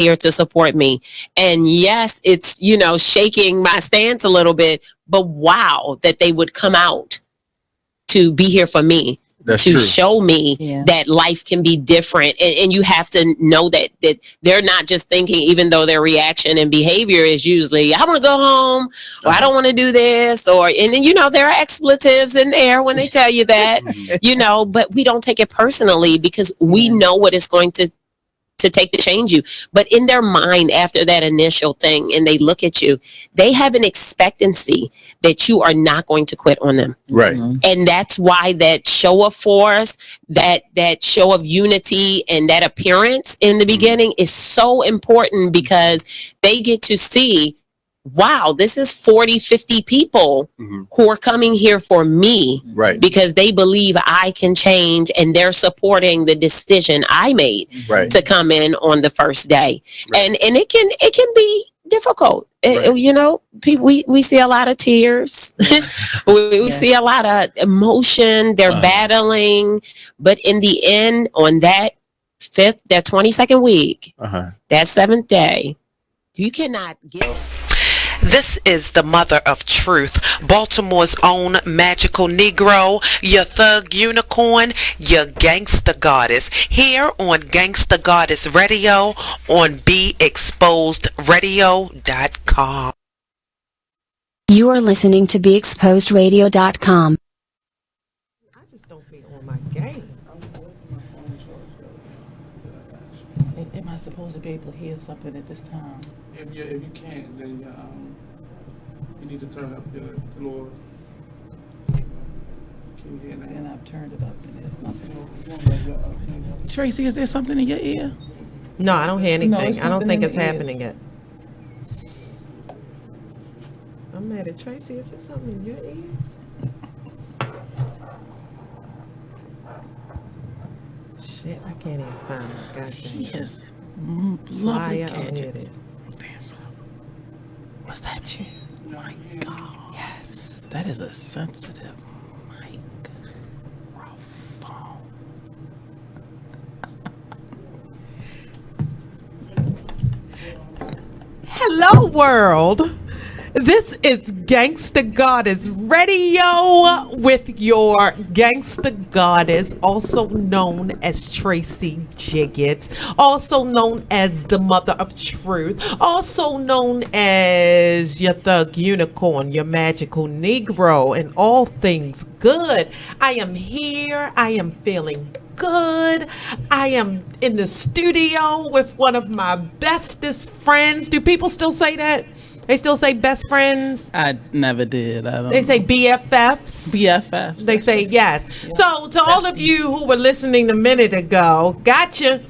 here to support me. And yes, it's, shaking my stance a little bit, but wow, that they would come out to be here for me. That's to true. show me that life can be different. And you have to know that they're not just thinking, even though their reaction and behavior is usually, I want to go home, or I don't want to do this, and then, there are expletives in there when they tell you that, but we don't take it personally because we know what it's going to take to change you. But in their mind, after that initial thing, and they look at you, they have an expectancy that you are not going to quit on them. Right. And that's why that show of force, that show of unity, and that appearance in the beginning is so important, because they get to see, wow, this is 40, 50 people who are coming here for me, right? Because they believe I can change, and they're supporting the decision I made to come in on the first day. Right. And it can be difficult. People, we see a lot of tears. we see a lot of emotion. They're battling, but in the end, on that 22nd week, that 7th day, you cannot give. This is the mother of truth, Baltimore's own magical Negro, your thug unicorn, your gangsta goddess, here on Gangsta Goddess Radio on BeExposedRadio.com. You are listening to BeExposedRadio.com. I just don't be on my game. Am I supposed to be able to hear something at this time? If you can't, then you need to turn up the Lord. Can you hear that? And I've turned it up, and there's nothing. Tracy, is there something in your ear? No, I don't hear anything. No, I don't think it's in the happening yet. I'm mad at Tracy. Is there something in your ear? Shit, I can't even find my goddamn. Yes. Lovely gadgets. Dance up. What's that shit? My God. Yes. That is a sensitive microphone. Hello, world. This is Gangsta Goddess Radio with your Gangsta Goddess, also known as Tracy Jiggets, also known as the Mother of Truth, also known as your Thug Unicorn, your Magical Negro, and all things good. I am here. I am feeling good. I am in the studio with one of my bestest friends. Do people still say that? They still say best friends? I never did. They say BFFs. BFFs. They say yes. So to all of you who were listening a minute ago, gotcha.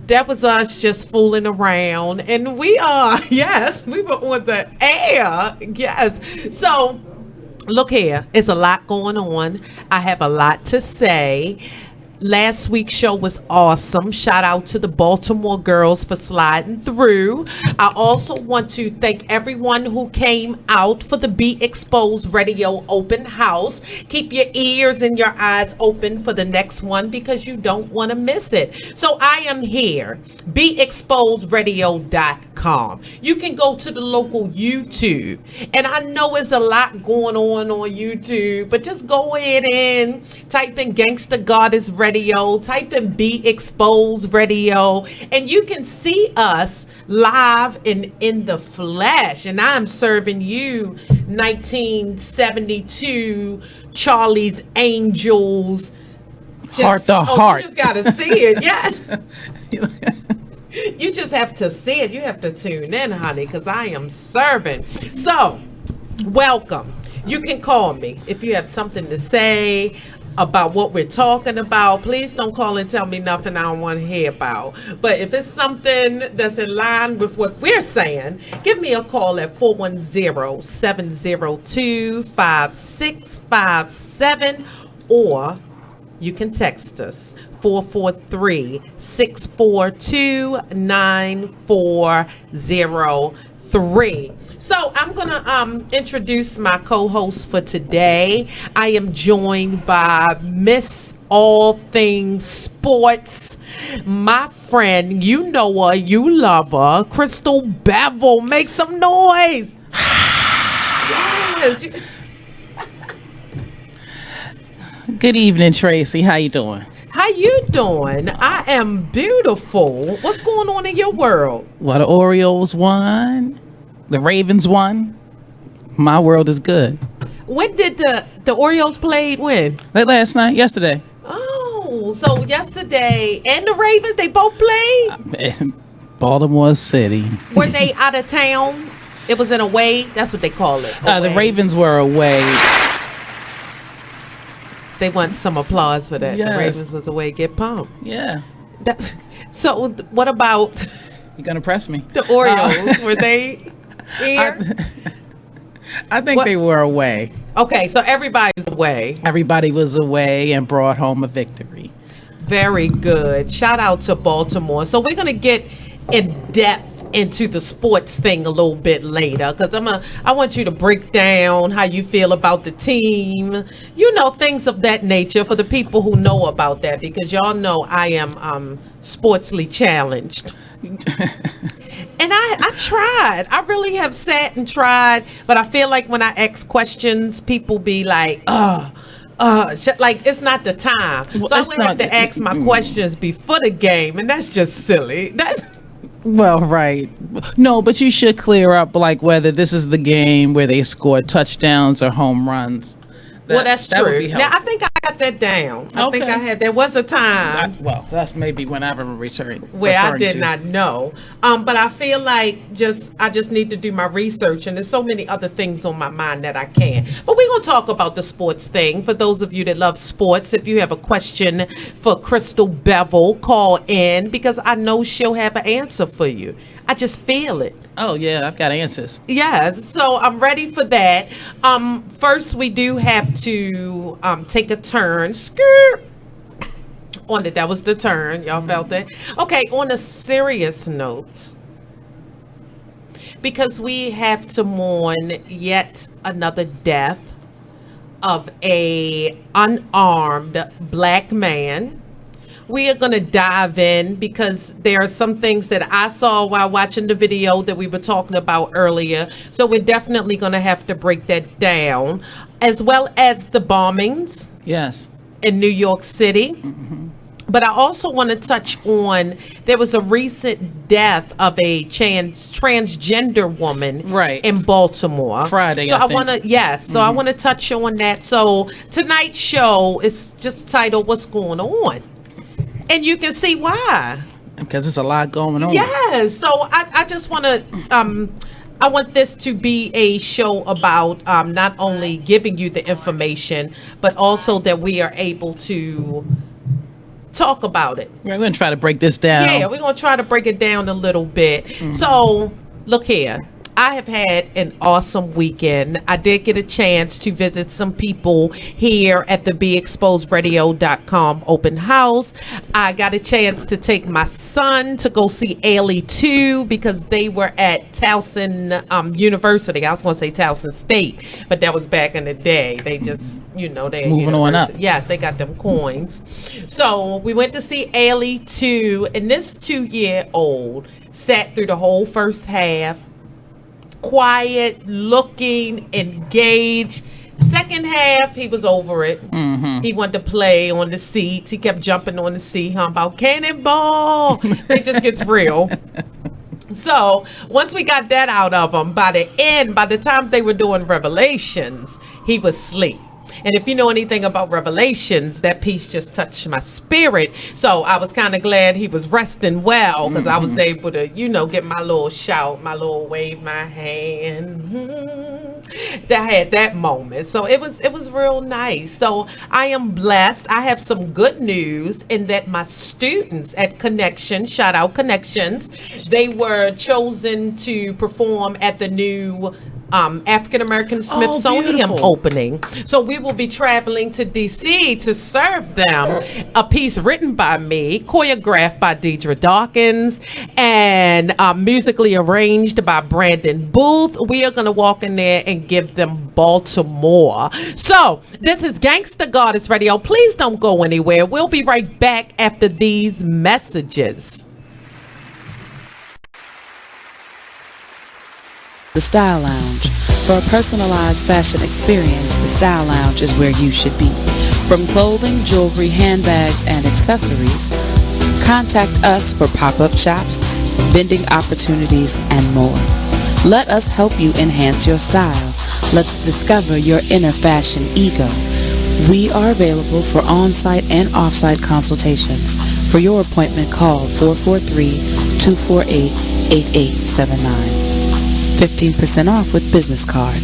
That was us just fooling around. And we are, yes, we were on the air. Yes. So look here. It's a lot going on. I have a lot to say. Last week's show was awesome. Shout out to the Baltimore girls for sliding through. I also want to thank everyone who came out for the Be Exposed Radio open house. Keep your ears and your eyes open for the next one because you don't want to miss it. So I am here, BeExposedRadio.com. You can go to the local YouTube. And I know there's a lot going on YouTube, but just go ahead and type in Gangsta Goddess Radio. Type in Be Exposed Radio, and you can see us live and in the flesh. And I'm serving you 1972 Charlie's Angels. Heart to heart. You just gotta see it, yes. You just have to see it. You have to tune in, honey, because I am serving. So, welcome. You can call me if you have something to say about what we're talking about. Please don't call and tell me nothing I don't want to hear about. But if it's something that's in line with what we're saying, give me a call at 410-702-5657, or you can text us 443-642-9403. So I'm going to introduce my co-host for today. I am joined by Miss all things sports. My friend, you know her, you love her, Crystal Bevel. Make some noise. Yes. Good evening, Tracy. How you doing? How you doing? I am beautiful. What's going on in your world? Well, the Orioles won. The Ravens won. My world is good. When did the Orioles played? When? Like last night, yesterday. Oh, so yesterday and the Ravens, they both played? Baltimore City. Were they out of town? It was in away? That's what they call it. The Away. Ravens were away. They want some applause for that. Yes. The Ravens was away. Get pumped. Yeah. That's so. What about You gonna press me? the Orioles? Were they here? I think What? they were away. Okay, so everybody's away. Everybody was away and brought home a victory. Very good. Shout out to Baltimore. So we're gonna get in depth into the sports thing a little bit later, because I want you to break down how you feel about the team, you know, things of that nature for the people who know about that, because y'all know I am sportsly challenged. And I tried. I really have sat and tried, but I feel like when I ask questions, people be like, like it's not the time. Well, so I'm it's gonna have not- to ask my questions before the game, and that's just silly. That's Well, right. No, but you should clear up like whether this is the game where they scored touchdowns or home runs. well, that's that would true. be Now helpful. I think I got that down. I think Okay. I had. There was a time Well, that's maybe whenever I'm returning. where I did not know. But I feel like I just need to do my research, and there's so many other things on my mind that I can. But we're gonna talk about the sports thing. For those of you that love sports, if you have a question for Crystal Bevel, call in, because I know she'll have an answer for you. I just feel it. Oh yeah, I've got answers. Yes, so I'm ready for that. First, we do have to take a turn. Skirt on it. That was the turn. Y'all felt it? Okay, on a serious note, because we have to mourn yet another death of a unarmed black man. We are going to dive in because there are some things that I saw while watching the video that we were talking about earlier. So we're definitely going to have to break that down, as well as the bombings Yes. in New York City. But I also want to touch on, there was a recent death of a transgender woman Right. in Baltimore. Friday, So I I think. want to, yes. So I want to touch on that. So tonight's show is just titled, What's Going On? And you can see why. Because there's a lot going on. Yes. So I just want to, I want this to be a show about not only giving you the information, but also that we are able to talk about it. We're going to try to break this down. Yeah, we're going to try to break it down a little bit. So, look here. I have had an awesome weekend. I did get a chance to visit some people here at the BeExposedRadio.com open house. I got a chance to take my son to go see Ailey 2 because they were at Towson University. I was going to say Towson State, but that was back in the day. They just, you know, they Moving on up. Yes, they got them coins. So we went to see Ailey 2, and this 2-year-old sat through the whole first half, quiet, looking, engaged. Second half, he was over it. He wanted to play on the seats. He kept jumping on the seat, about cannonball. It just gets real. So once we got that out of him, by the time they were doing Revelations, he was asleep. And if you know anything about Revelations, that piece just touched my spirit. So I was kind of glad he was resting well, because I was able to, you know, get my little shout, my little wave my hand. That had that moment. So it was real nice. So I am blessed. I have some good news in that my students at Connection, shout out Connections, they were chosen to perform at the new African American Smithsonian beautiful. opening. So we will be traveling to DC to serve them a piece written by me, choreographed by Deidre Dawkins, and musically arranged by Brandon Booth. We are going to walk in there and give them Baltimore. So this is Gangsta Goddess Radio. Please don't go anywhere. We'll be right back after these messages. The Style Lounge. For a personalized fashion experience, the Style Lounge is where you should be. From clothing, jewelry, handbags, and accessories, contact us for pop-up shops, vending opportunities, and more. Let us help you enhance your style. Let's discover your inner fashion ego. We are available for on-site and off-site consultations. For your appointment, call 443-248-8879. 15% off with business card.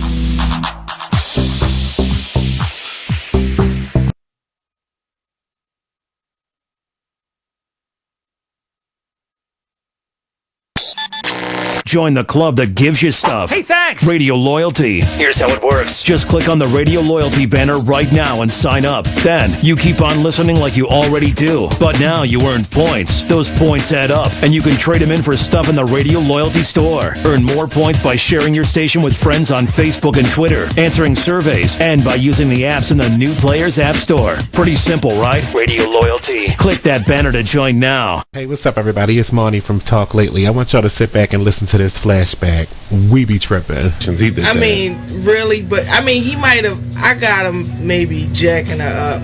Join the club that gives you stuff. Hey, thanks! Radio Loyalty. Here's how it works. Just click on the Radio Loyalty banner right now and sign up. Then you keep on listening like you already do. But now you earn points. Those points add up, and you can trade them in for stuff in the Radio Loyalty store. Earn more points by sharing your station with friends on Facebook and Twitter, answering surveys, and by using the apps in the New Players App Store. Pretty simple, right? Radio Loyalty. Click that banner to join now. Hey, what's up, everybody? It's Marnie from Talk Lately. I want y'all to sit back and listen to this flashback. We be tripping. I mean, really, but I mean, he might have. I got him maybe jacking her up.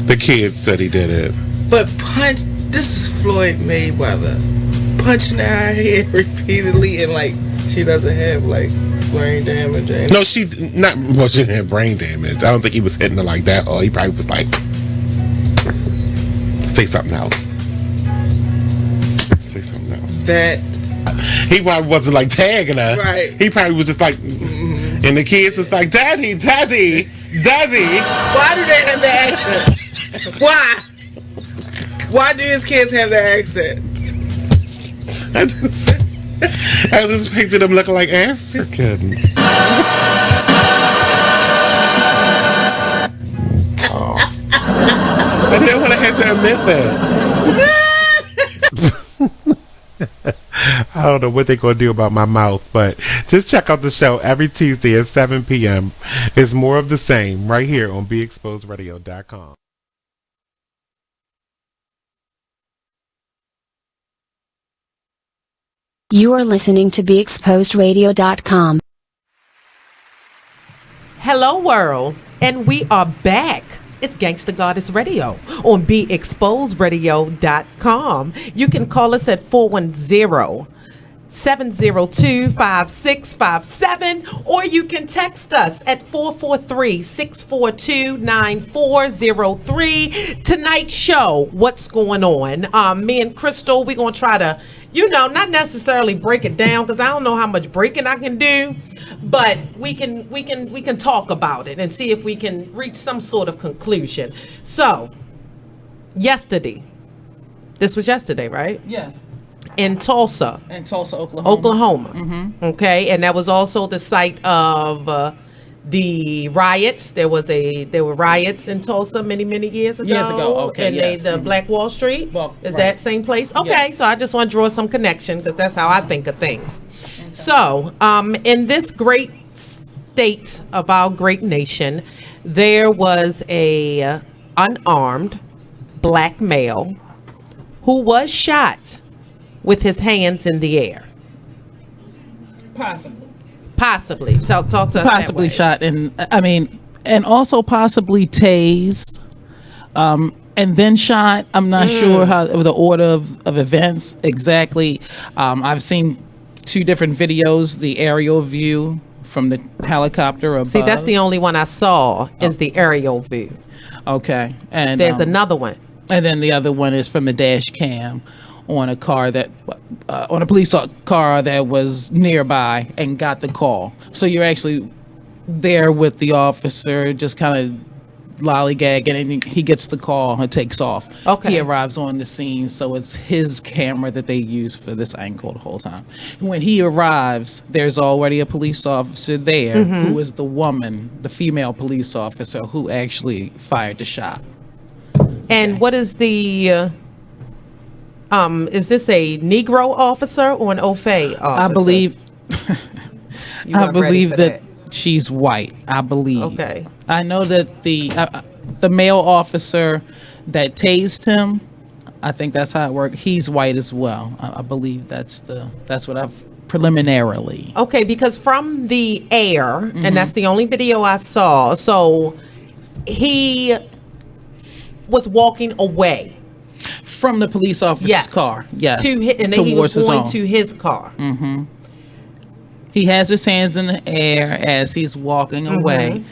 The kids said he did it. But this is Floyd Mayweather punching her head repeatedly, and like she doesn't have like brain damage. No, she didn't have brain damage. I don't think he was hitting her like that. Or he probably was like, say something else. Say something else. That. He probably wasn't like tagging her. Right. He probably was just like, and the kids was like, Daddy. Why do they have the accent? Why? Why do his kids have the accent? I just pictured them looking like African. Oh. I didn't want to have to admit that. I don't know what they're going to do about my mouth, but just check out the show every Tuesday at 7 p.m. It's more of the same right here on BeExposedRadio.com. You are listening to BeExposedRadio.com. Hello, world, and we are back. It's Gangsta Goddess Radio on BeExposedRadio.com. You can call us at 410-702-5657, or you can text us at 443-642-9403. Tonight's show, what's going on? Me and Crystal, we're going to try to, not necessarily break it down, because I don't know how much breaking I can do. But we can talk about it and see if we can reach some sort of conclusion. So, this was yesterday, right? Yes. In Tulsa. In Tulsa, Oklahoma. Mm-hmm. Okay, and that was also the site of the riots. There were riots in Tulsa many years ago. Okay, and yes. the Black Wall Street. Is that same place? Okay, yes. So I just want to draw some connection because that's how I think of things. So, in this great state of our great nation, there was a unarmed black male who was shot with his hands in the air. Possibly. Talk to us. Possibly shot, and also possibly tased, and then shot. I'm not sure how the order of events exactly. I've seen two different videos, the aerial view from the helicopter above. See, that's the only one I saw is the aerial view. Okay. And there's another one. And then the other one is from the dash cam on a car on a police car that was nearby and got the call. So you're actually there with the officer, just kind of lollygagging, and he gets the call and takes off. Okay. He arrives on the scene, so it's his camera that they use for this angle the whole time. When he arrives, there's already a police officer there who is the woman, the female police officer who actually fired the shot. And what is the is this a Negro officer or an Ofe officer? I believe You I weren't ready believe for that she's white. I believe. Okay. I know that the male officer that tased him, I think that's how it worked. He's white as well. I believe that's what I've preliminarily. Okay, because from the air, and that's the only video I saw. So he was walking away From the police officer's car, yes, and then he was towards his going own. to his car. He has his hands in the air as he's walking away.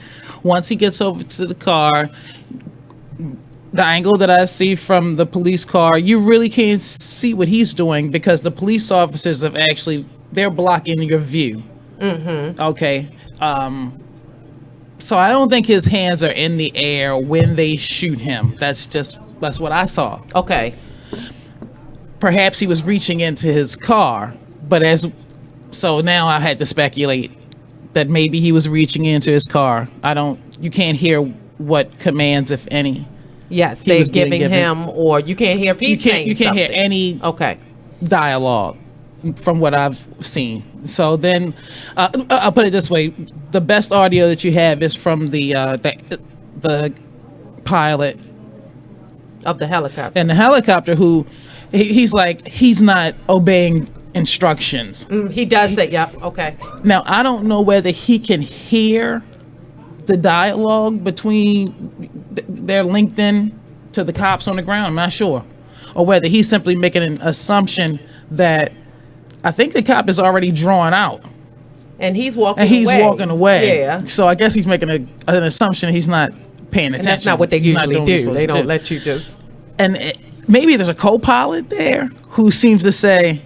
Once he gets over to the car, the angle that I see from the police car, you really can't see what he's doing because the police officers they're blocking your view. Okay. So I don't think his hands are in the air when they shoot him. That's what I saw. Okay. Perhaps he was reaching into his car, but so now I had to speculate that maybe he was reaching into his car. You can't hear what commands, if any. Yes, he they're was getting giving given. him, or you can't hear if he's saying You can't hear something. any Okay. dialogue from what I've seen. So then, I'll put it this way: the best audio that you have is from the pilot Of the helicopter. and the helicopter, who he's not obeying instructions. He does say, yep, okay. Now, I don't know whether he can hear the dialogue between they're linked in to the cops on the ground. I'm not sure. Or whether he's simply making an assumption that I think the cop is already drawn out. And he's walking And he's away. walking away. Yeah. So I guess he's making an assumption he's not paying attention. And that's not what they He's not usually doing what he's do. supposed They to don't do. let you just... And maybe there's a co-pilot there who seems to say,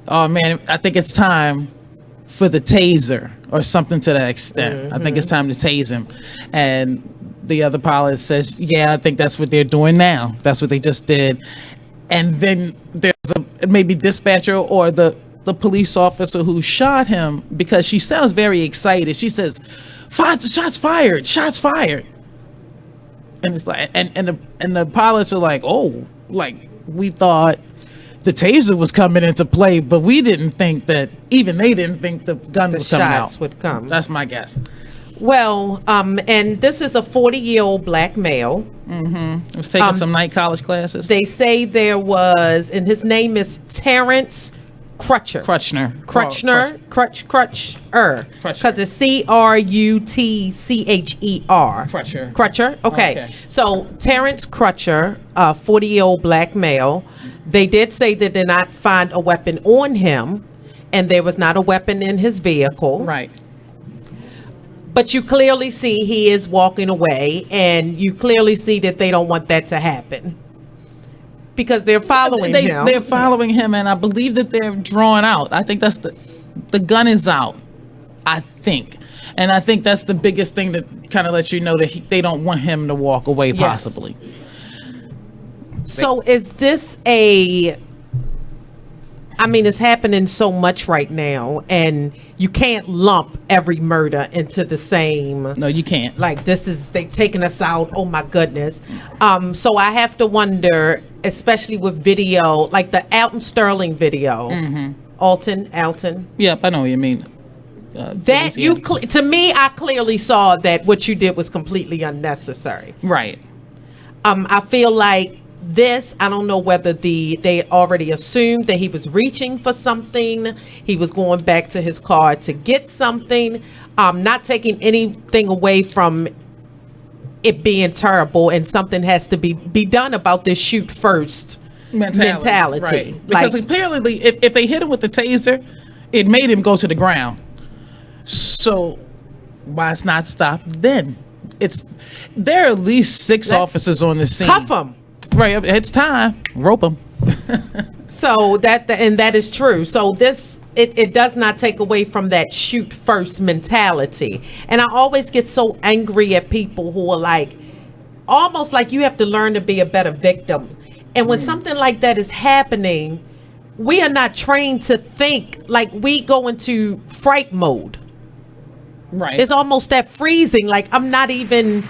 oh man, I think it's time for the taser or something to that extent. I think it's time to tase him. And the other pilot says, yeah, I think that's what they're doing now. That's what they just did. And then there's maybe dispatcher or the police officer who shot him, because she sounds very excited. She says, shots fired, shots fired. And it's like, and the pilots are like, oh, like we thought the taser was coming into play, but we didn't think that, even they didn't think the gun was coming out. shots would come. That's my guess. Well, and this is a 40-year-old black male. I was taking some night college classes. They say there was, and his name is Terrence Crutcher. Crutcher. Crutcher. Crutcher. Because it's Crutcher. Crutcher. Crutcher. Okay. Okay. So Terrence Crutcher, a 40-year-old black male. They did say they did not find a weapon on him, and there was not a weapon in his vehicle. Right. But you clearly see he is walking away, and you clearly see that they don't want that to happen because they're following him. They're following him, and I believe that they're drawn out. I think that's the gun is out, I think. And I think that's the biggest thing that kind of lets you know that they don't want him to walk away, possibly. So is this it's happening so much right now, and you can't lump every murder into the same. No, you can't. Like, they taking us out. Oh my goodness. So I have to wonder, especially with video, like the Alton Sterling video. Alton. Yep, I know what you mean. That to me, I clearly saw that what you did was completely unnecessary. Right. I feel like this, I don't know whether they already assumed that he was reaching for something. He was going back to his car to get something. Not taking anything away from it being terrible, and something has to be done about this shoot first mentality. Right. Because apparently if they hit him with the taser, it made him go to the ground. So why it's not stopped then? There are at least 6 officers on the scene. Cuff him. Right, it's time. Rope him. So that is true. So this it does not take away from that shoot first mentality. And I always get so angry at people who are like, almost like you have to learn to be a better victim. And when something like that is happening, we are not trained to think, like we go into fright mode. Right. It's almost that freezing, like I'm not even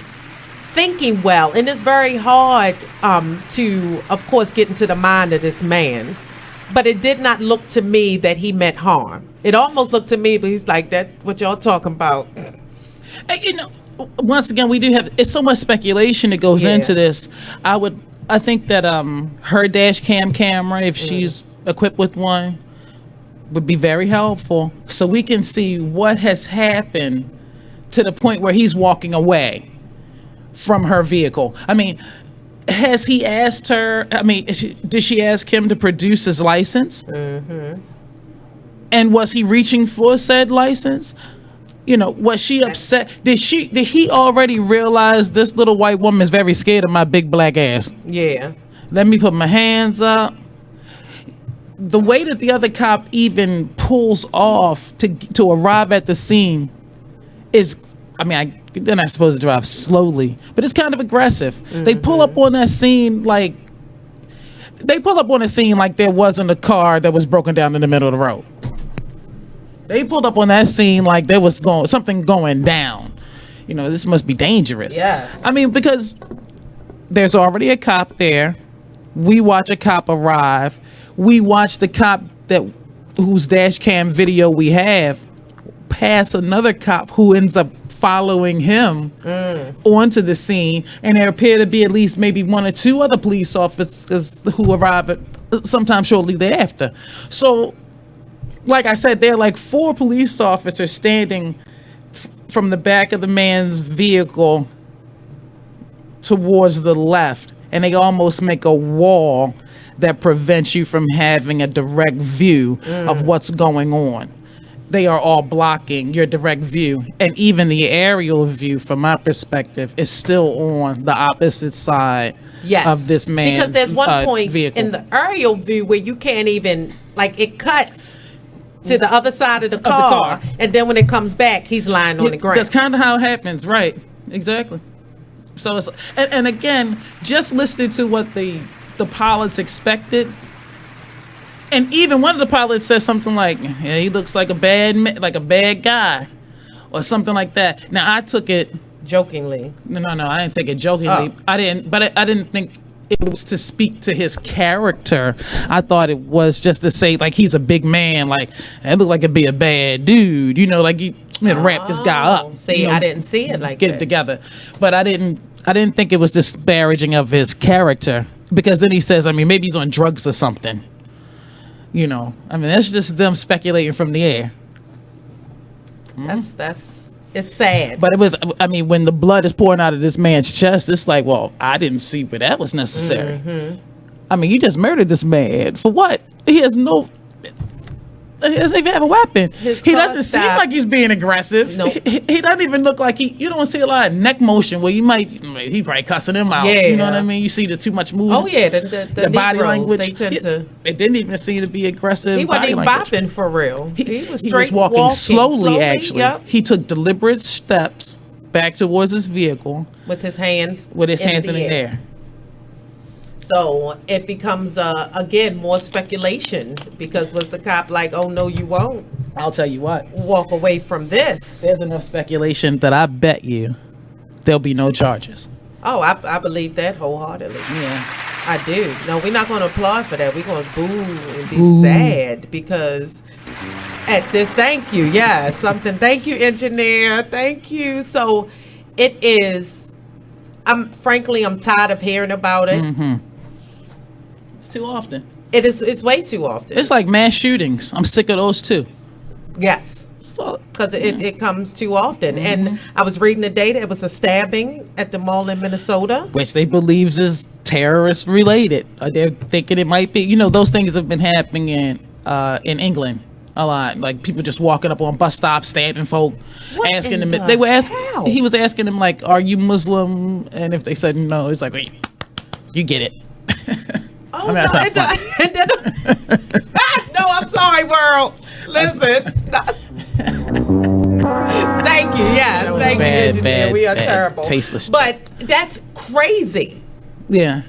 thinking well. And it's very hard to, of course, get into the mind of this man. But it did not look to me that he meant harm. It almost looked to me, but he's like, that what y'all talking about. You know, once again, we do have, it's so much speculation that goes into this. I think that her dash cam camera, if she's equipped with one, would be very helpful, so we can see what has happened to the point where he's walking away from her vehicle. I mean, has he asked her? I mean, did she ask him to produce his license? Mm-hmm. And was he reaching for said license? You know, was she upset? Did he already realize this little white woman is very scared of my big black ass? Yeah. Let me put my hands up. The way that the other cop even pulls off to arrive at the scene is, I mean, they're not supposed to drive slowly, but it's kind of aggressive. Mm-hmm. They pull up on that scene like there wasn't a car that was broken down in the middle of the road. They pulled up on that scene like there was something going down. You know, this must be dangerous. Yeah. I mean, because there's already a cop there. We watch a cop arrive. We watch the cop whose dash cam video we have pass another cop who ends up following him onto the scene, and there appear to be at least maybe one or two other police officers who arrive sometime shortly thereafter. So, like I said, there are like 4 police officers standing from the back of the man's vehicle towards the left, and they almost make a wall that prevents you from having a direct view of what's going on. They are all blocking your direct view, and even the aerial view, from my perspective, is still on the opposite side of this man's because there's one point vehicle. in the aerial view where you can't even, like, it cuts to the other side of the car, and then when it comes back, he's lying on the ground. That's kind of how it happens, right? Exactly. So it's, and again, just listening to what the pilots expected, and even one of the pilots says something like, "Yeah, he looks like a bad guy," or something like that. Now I took it jokingly. No, I didn't take it jokingly. I didn't think it was to speak to his character. I thought it was just to say, like, he's a big man, like, it looked like it'd be a bad dude, you know, like you wrap this guy up. See, you know, I didn't see it like get that. it together, but I didn't think it was disparaging of his character, because then he says, I mean, maybe he's on drugs or something. You know, I mean, that's just them speculating from the air. It's sad. But it was, I mean, when the blood is pouring out of this man's chest, it's like, well, I didn't see where that was necessary. Mm-hmm. I mean, you just murdered this man for what? He doesn't even have a weapon. He doesn't seem like he's being aggressive. Nope. He doesn't even look like you don't see a lot of neck motion where he probably cussing him out. Yeah. You know what I mean? You see the too much movement. Oh yeah, the body Negroes, language. they tend to. It didn't even seem to be aggressive. He wasn't body even language. bopping for real. He was straight walking slowly. Actually, yep. He took deliberate steps back towards his vehicle with his hands in the air. So it becomes, again, more speculation, because was the cop like, oh, no, you won't? I'll tell you what. Walk away from this. There's enough speculation that I bet you there'll be no charges. Oh, I believe that wholeheartedly. Yeah. I do. No, we're not going to applaud for that. We're going to boo and be sad, because at this, thank you. Yeah, thank you, engineer. Thank you. So it is, I'm tired of hearing about it. Mm-hmm. Too often. It's way too often. It's like mass shootings. I'm sick of those too. Yes, because it comes too often. Mm-hmm. And I was reading today that it was a stabbing at the mall in Minnesota, which they believes is terrorist related. They're thinking it might be. You know, those things have been happening in England a lot. Like people just walking up on bus stops, stabbing folk, asking them. They were asking. He was asking them, like, "Are you Muslim?" And if they said no, it's like, "Wait, you get it." Oh, no, I'm sorry, world. Listen. Thank you. Yes, That was thank bad, you, engineer. bad, We are bad, terrible. tasteless. But that's crazy. Yeah,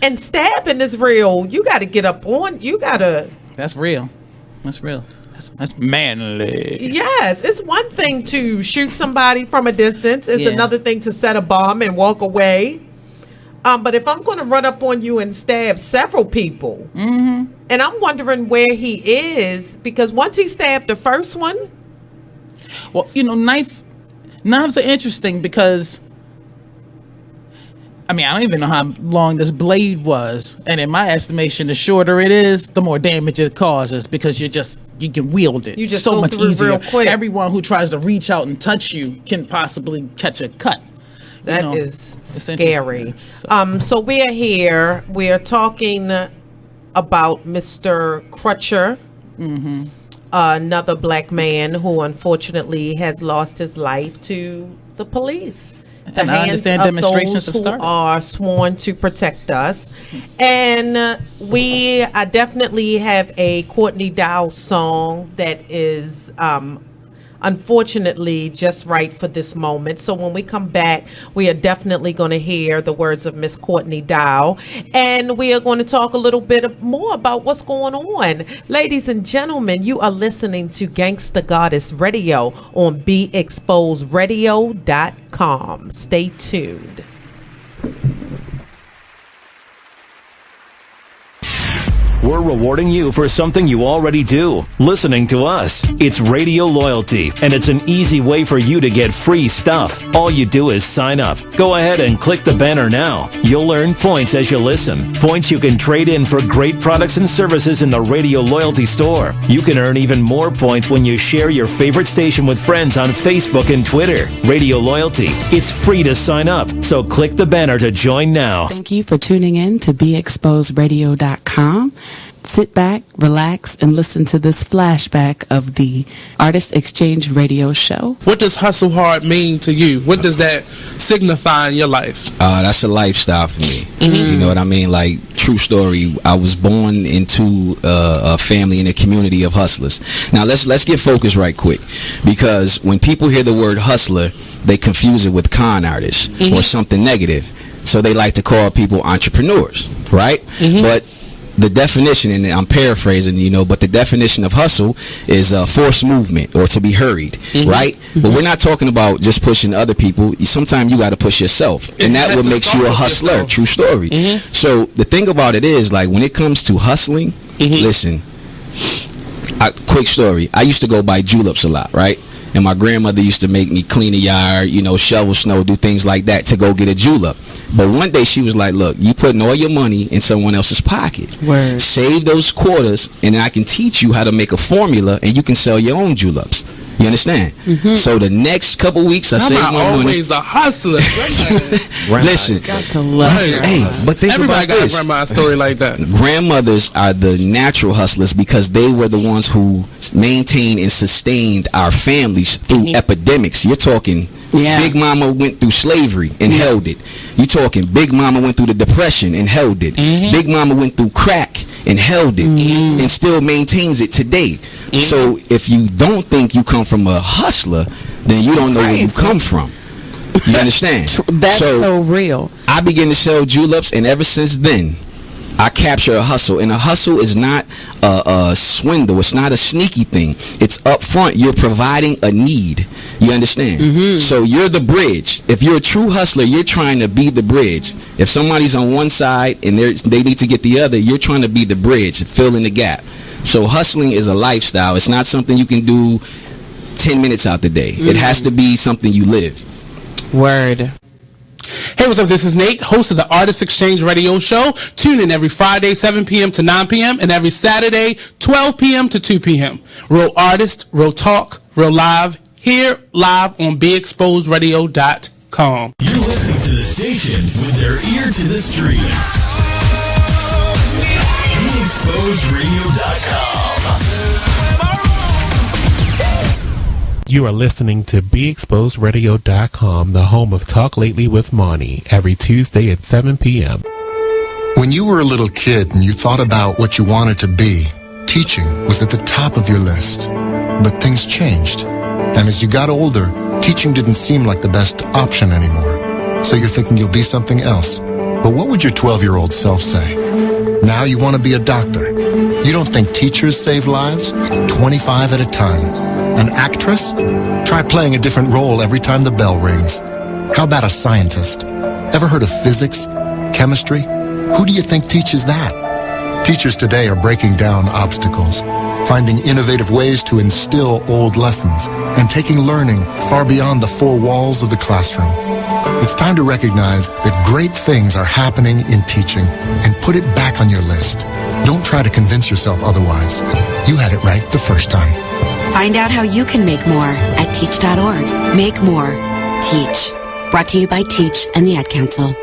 And stabbing is real. You got to get up on. You got to. that's real. That's real. That's manly. Yes, it's one thing to shoot somebody from a distance. It's Yeah. another thing to set a bomb and walk away. But if I'm going to run up on you and stab several people, and I'm wondering where he is, because once he stabbed the first one, Well, knives are interesting because, I don't even know how long this blade was. And in my estimation, the shorter it is, the more damage it causes because you can wield it. You just so go much through easier. real quick. Everyone who tries to reach out and touch you can possibly catch a cut. that is it's scary. interesting. So we are here. We are talking about Mr. Crutcher, another black man who unfortunately has lost his life to the police. The And I hands understand of demonstrations those have who started. are sworn to protect us. And I definitely have a Courtney Dow song that is unfortunately just right for this moment. So when we come back, we are definitely going to hear the words of Miss Courtney Dow, and we are going to talk a little bit more about what's going on. Ladies and gentlemen, you are listening to Gangsta Goddess Radio on BeExposedRadio.com. Stay tuned. We're rewarding you for something you already do, listening to us. It's Radio Loyalty, and it's an easy way for you to get free stuff. All you do is sign up. Go ahead and click the banner now. You'll earn points as you listen. Points you can trade in for great products and services in the Radio Loyalty store. You can earn even more points when you share your favorite station with friends on Facebook and Twitter. Radio Loyalty. It's free to sign up, so click the banner to join now. Thank you for tuning in to BeExposedRadio.com. Sit back, relax, and listen to this flashback of the Artist Exchange Radio Show. What does hustle hard mean to you? What does that signify in your life? That's a lifestyle for me. You know what I mean? Like, true story. I was born into a family in a community of hustlers. Now let's get focused right quick, because when people hear the word hustler, they confuse it with con artist or something negative. So they like to call people entrepreneurs, right? But the definition, and I'm paraphrasing, but the definition of hustle is forced movement or to be hurried, right? But we're not talking about just pushing other people. Sometimes you got to push yourself, and that what makes you a hustler. True story. So the thing about it is, like, when it comes to hustling, listen, quick story. I used to go buy juleps a lot, right? And my grandmother used to make me clean the yard, shovel snow, do things like that to go get a julep. But one day she was like, look, you putting all your money in someone else's pocket. Word. Save those quarters, and I can teach you how to make a formula, and you can sell your own juleps. You understand? So the next couple weeks, I saved my money. Always a hustler. Listen, Got to love it. hey, but think Everybody about got this. a grandma's story like that. Grandmothers are the natural hustlers because they were the ones who maintained and sustained our families through epidemics. You're talking Big Mama went through slavery and held it. You're talking Big Mama went through the Depression and held it. Big Mama went through crack and held it and still maintains it today. So if you don't think you come from a hustler, then you don't know where you come from. You understand? That's so real. I began to sell juleps, and ever since then, I capture a hustle. And a hustle is not a swindle. It's not a sneaky thing. It's up front. You're providing a need. You understand? So you're the bridge. If you're a true hustler, you're trying to be the bridge. If somebody's on one side and they need to get the other, you're trying to be the bridge, fill in the gap. So hustling is a lifestyle. It's not something you can do 10 minutes out the day. It has to be something you live. Word. Hey, what's up? This is Nate, host of the Artist Exchange Radio Show. Tune in every Friday, 7 p.m. to 9 p.m. and every Saturday, 12 p.m. to 2 p.m. Real artist, real talk, real live, here live on BeExposedRadio.com. You're listening to the station with their ear to the streets. BeExposedRadio.com. You are listening to BeExposedRadio.com, the home of Talk Lately with Monty, every Tuesday at 7 p.m. When you were a little kid and you thought about what you wanted to be, teaching was at the top of your list. But things changed. And as you got older, teaching didn't seem like the best option anymore. So you're thinking you'll be something else. But what would your 12-year-old self say? Now you want to be a doctor. You don't think teachers save lives? 25 at a time. An actress? Try playing a different role every time the bell rings. How about a scientist? Ever heard of physics? Chemistry? Who do you think teaches that? Teachers today are breaking down obstacles, finding innovative ways to instill old lessons, and taking learning far beyond the four walls of the classroom. It's time to recognize that great things are happening in teaching and put it back on your list. Don't try to convince yourself otherwise. You had it right the first time. Find out how you can make more at teach.org. Make more. Teach. Brought to you by Teach and the Ad Council.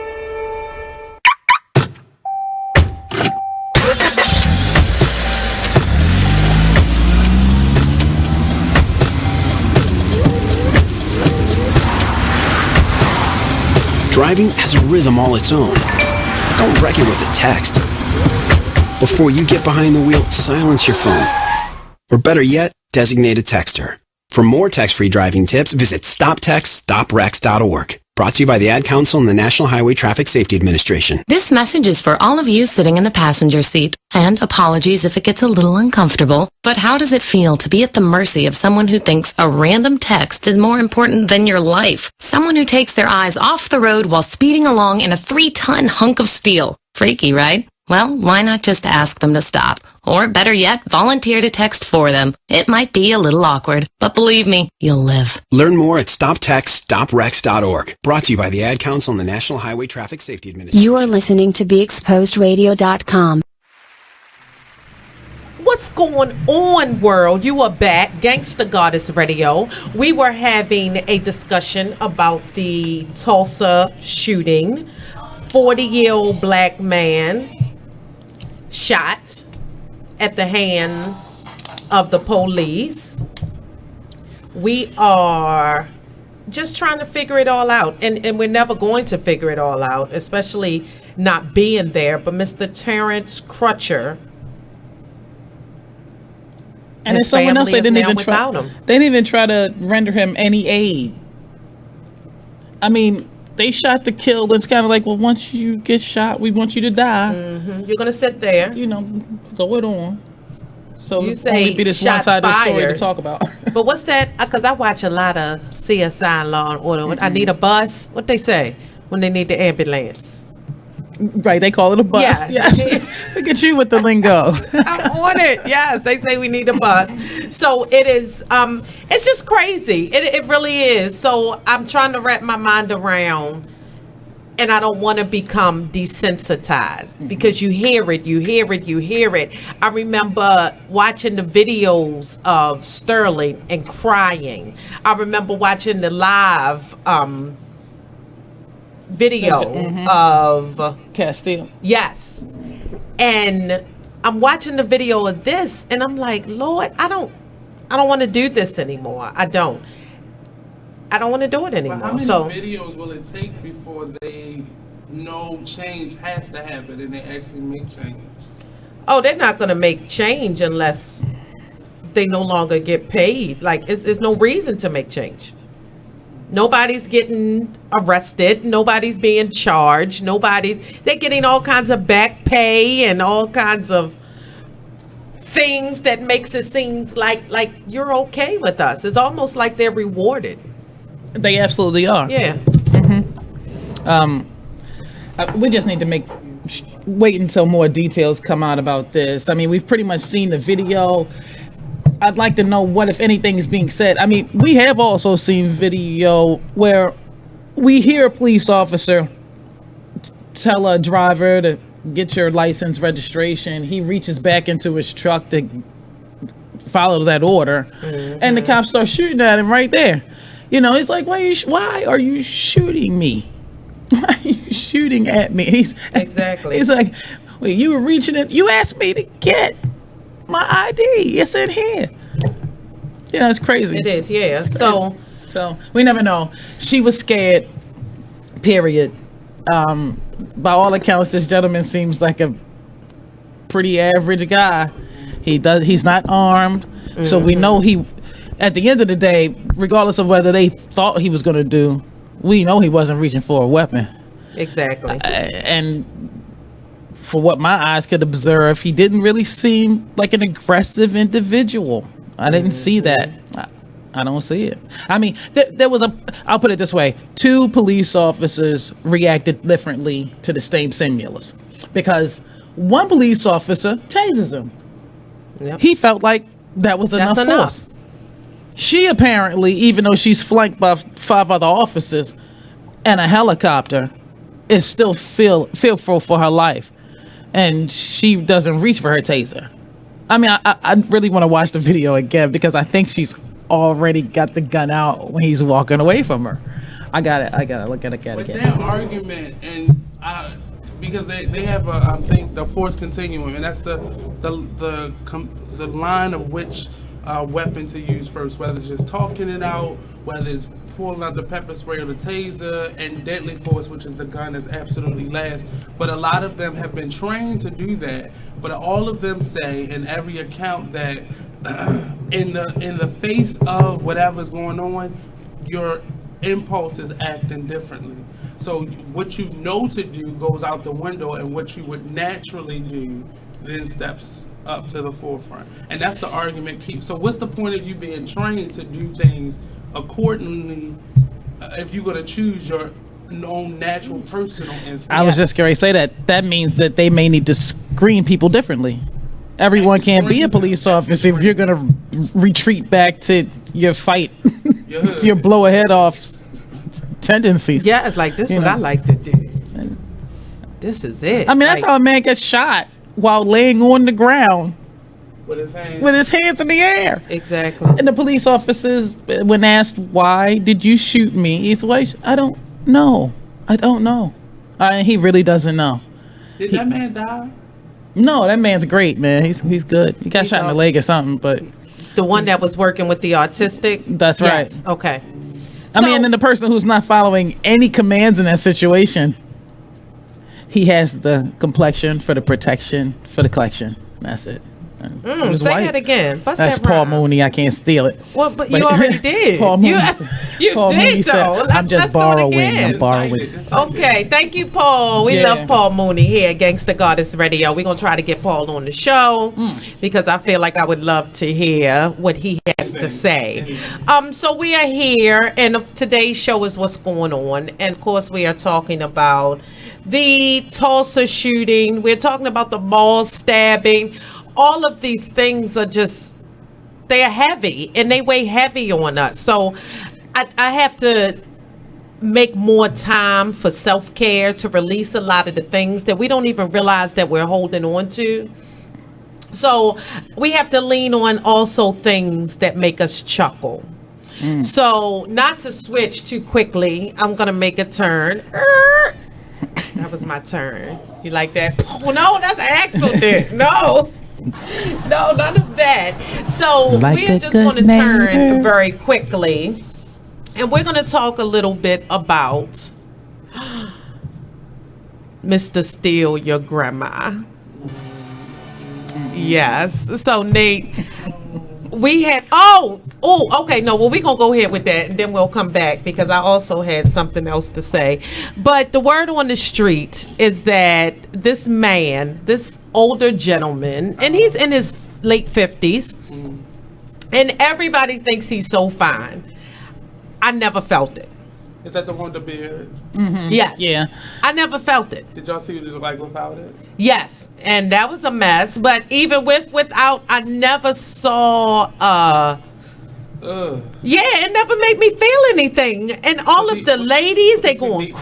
Driving has a rhythm all its own. Don't wreck it with a text. Before you get behind the wheel, silence your phone. Or better yet, designate a texter. For more text-free driving tips, visit stoptextstoprex.org. Brought to you by the Ad Council and the National Highway Traffic Safety Administration. This message is for all of you sitting in the passenger seat. And apologies if it gets a little uncomfortable. But how does it feel to be at the mercy of someone who thinks a random text is more important than your life? Someone who takes their eyes off the road while speeding along in a 3-ton hunk of steel. Freaky, right? Well, why not just ask them to stop? Or better yet, volunteer to text for them. It might be a little awkward, but believe me, you'll live. Learn more at stoptextstoprex.org. Brought to you by the Ad Council and the National Highway Traffic Safety Administration. You are listening to BeExposedRadio.com. What's going on, world? You are back, Gangsta Goddess Radio. We were having a discussion about the Tulsa shooting. 40-year-old black man shot at the hands of the police. We are just trying to figure it all out, and we're never going to figure it all out, especially not being there. But Mr. Terrence Crutcher and then someone else, they didn't even try. They didn't even try to render him any aid. I mean, they shot to kill. It's kind of like, well, once you get shot, we want you to die. Mm-hmm. You're gonna sit there, go it on. So you say only be this one-sided story to talk about. But what's that? Because I watch a lot of CSI, Law and Order. Mm-hmm. I need a bus. What they say when they need the ambulance? Right, they call it a bus. Yes. Look at you with the lingo. I'm on it. Yes, they say we need a bus. So it is. It's just crazy. It really is. So I'm trying to wrap my mind around, and I don't want to become desensitized because you hear it. I remember watching the videos of Sterling and crying. I remember watching the live video of Castile. Yes. And I'm watching the video of this and I'm like, Lord, I don't want to do this anymore. I don't want to do it anymore. But how many videos will it take before they know change has to happen and they actually make change? Oh, they're not going to make change unless they no longer get paid. Like, there's no reason to make change. Nobody's getting arrested. Nobody's being charged. They're getting all kinds of back pay and all kinds of things that makes it seem like you're okay with us. It's almost like they're rewarded. They absolutely are. Yeah. Mm-hmm. We just need to wait until more details come out about this. I mean, we've pretty much seen the video. I'd like to know what, if anything, is being said. I mean, we have also seen video where we hear a police officer tell a driver to get your license, registration. He reaches back into his truck to follow that order, and the cops start shooting at him right there. He's like, why are you shooting me? Why are you shooting at me? He's like, well, you were reaching it. You asked me to get my ID. It's in here. It's crazy. It is, yeah. So we never know. She was scared, period. By all accounts, this gentleman seems like a pretty average guy. He's not armed, so we know at the end of the day, regardless of whether they thought he was going to do, we know he wasn't reaching for a weapon. Exactly. And for what my eyes could observe, he didn't really seem like an aggressive individual. I didn't see that. I don't see it. I mean, there was I'll put it this way. 2 police officers reacted differently to the same stimulus. Because one police officer tases him. Yep. He felt like that was enough force. She apparently, even though she's flanked by 5 other officers and a helicopter, is still fearful for her life. And she doesn't reach for her taser. I mean, I really want to watch the video again because I think she's already got the gun out when he's walking away from her. I gotta look at it again. But their argument, and because they have I think the force continuum, and that's the line of which weapon to use first, whether it's just talking it out, whether it's pulling out the pepper spray or the taser, and deadly force, which is the gun, is absolutely last. But a lot of them have been trained to do that. But all of them say in every account that in the face of whatever's going on, your impulse is acting differently. So what you know to do goes out the window, and what you would naturally do then steps up to the forefront. And that's the argument. So what's the point of you being trained to do things accordingly if you're going to choose your own natural personal instinct? I was just going to say that means that they may need to screen people differently. Everyone can't be a police officer if you're going to retreat back to your fight, to your blow a head off tendencies. Yeah, it's like this is what I like to do. This is it. I mean, that's how a man gets shot while laying on the ground with his hands in the air. Exactly. And the police officers, when asked, why did you shoot me? He's like, I don't know. He really doesn't know. Did that man die? No, that man's great, man. He's good. He got shot in the leg or something, but the one that was working with the autistic? That's right. Yes. Okay. I mean, and the person who's not following any commands in that situation, he has the complexion for the protection for the collection. That's it. Say that again. That's Paul Mooney. I can't steal it. Well, but you already did. Paul Mooney, Paul Mooney said, I'm just borrowing. I'm borrowing. Okay, thank you, Paul. We love Paul Mooney here at Gangsta Goddess Radio. We're gonna try to get Paul on the show because I feel like I would love to hear what he has to say. So we are here, and today's show is what's going on, and of course we are talking about the Tulsa shooting. We're talking about the mall stabbing. All of these things are just, they are heavy and they weigh heavy on us. So I have to make more time for self-care to release a lot of the things that we don't even realize that we're holding on to. So we have to lean on also things that make us chuckle. So not to switch too quickly, I'm going to make a turn. That was my turn. You like that? Oh, no, that's an accident. No. No, none of that. So we're just going to turn very quickly, and we're going to talk a little bit about Mr. Steal Your Grandma. Yes. So Nate, we had okay, no, well, we're gonna go ahead with that and then we'll come back because I also had something else to say. But the word on the street is that this man, this older gentleman, and he's in his late 50s, and everybody thinks he's so fine. I never felt it. Is that the one with the beard? Yes. Yeah. I never felt it. Did y'all see what it looked like without it? Yes, and that was a mess. But even without, I never saw. Yeah, it never made me feel anything. And all of the ladies, they going.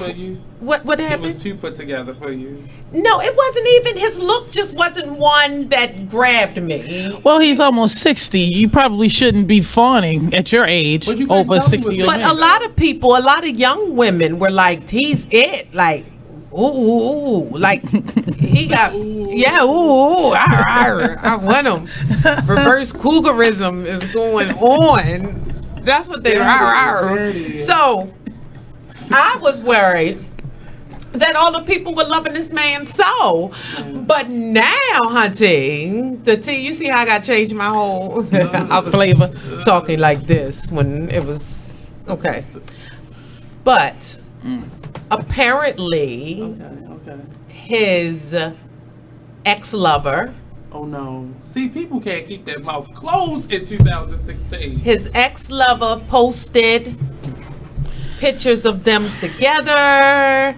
What happened? It was too put together for you. No, it wasn't even. His look just wasn't one that grabbed me. Well, he's almost 60. You probably shouldn't be fawning at your age over 60. But a lot of people, a lot of young women were like, he's it. Like, ooh, like he got, I want him. Reverse cougarism is going on. That's what they are. So I was worried that all the people were loving this man so. But now, hunting, the tea, you see how I got to change my whole flavor talking like this when it was, okay. But apparently his ex-lover. Oh no. See, people can't keep their mouth closed in 2016. His ex-lover posted pictures of them together,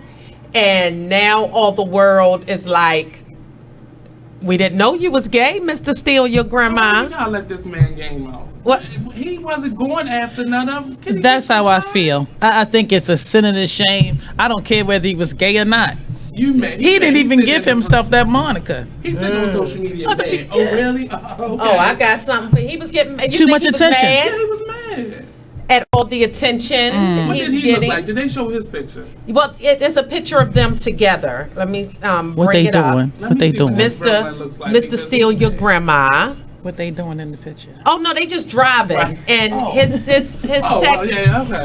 and now all the world is like, we didn't know you was gay, Mr. Steal Your Grandma. You gotta let this man game out. What? He wasn't going after none of them. That's how I feel. I think it's a sin and a shame. I don't care whether he was gay or not. He didn't even give himself that moniker. He said on social media, man. Oh, really? Okay. Oh, I got something for you. He was getting too much attention. Yeah, he was mad. At all the attention What he's did he getting. look like? Did they show his picture? Well, it's a picture of them together. Let me What bring they it up. doing? What they doing? Mr. Steal Your Grandma. What they doing in the picture? Oh no, they just driving, and his text.